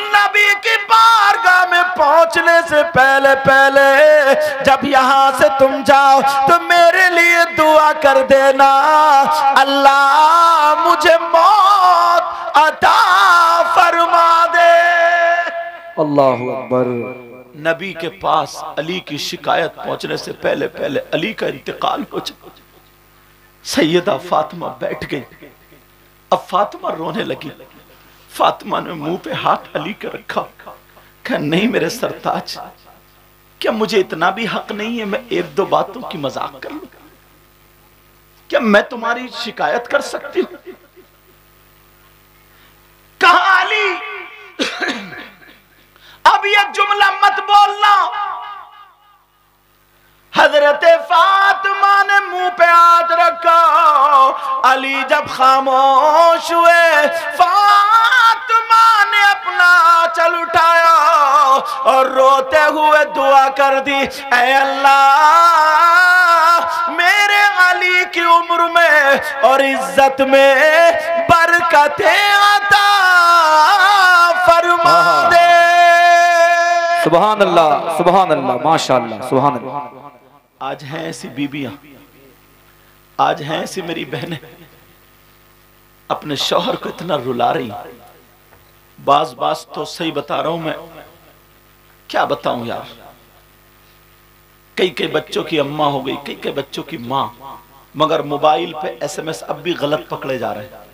नबी की बारगाह में पहुंचने से पहले पहले जब यहां से तुम जाओ तो मेरे लिए दुआ कर देना, अल्लाह मुझे मौत अता फरमा दे। अल्लाहु अकबर। नबी के पास अली की शिकायत पहुंचने से पहले पहले अली का इंतकाल हो जाए। सैयदा फातिमा बैठ गई। अब फातिमा रोने लगी। फातिमा ने मुंह पे हाथ हली कर रखा, कहा नहीं मेरे सरताज, क्या मुझे इतना भी हक नहीं है मैं एक दो बातों की मजाक कर लूं? क्या मैं तुम्हारी शिकायत कर सकती हूं? कहा अली अब ये जुमला मत बोलना। हजरत फातिमा ने मुंह पे हाथ रखा। अली जब खामोश हुए, फातिमा ने अपना चल उठाया और रोते हुए दुआ कर दी, ऐ अल्लाह मेरे अली की उम्र में और इज्जत में बरकतें अता फरमा दे। सुभान अल्लाह, सुभान अल्लाह, माशाअल्लाह, सुभान अल्लाह। आज हैं ऐसी बीबियां, आज हैं ऐसी मेरी बहनें अपने शौहर को इतना रुला रही। बाज बाज तो सही बता रहा हूं मैं, क्या बताऊं यार। कई कई बच्चों की अम्मा हो गई, कई कई बच्चों की मां, मगर मोबाइल पे SMS अब भी गलत पकड़े जा रहे हैं।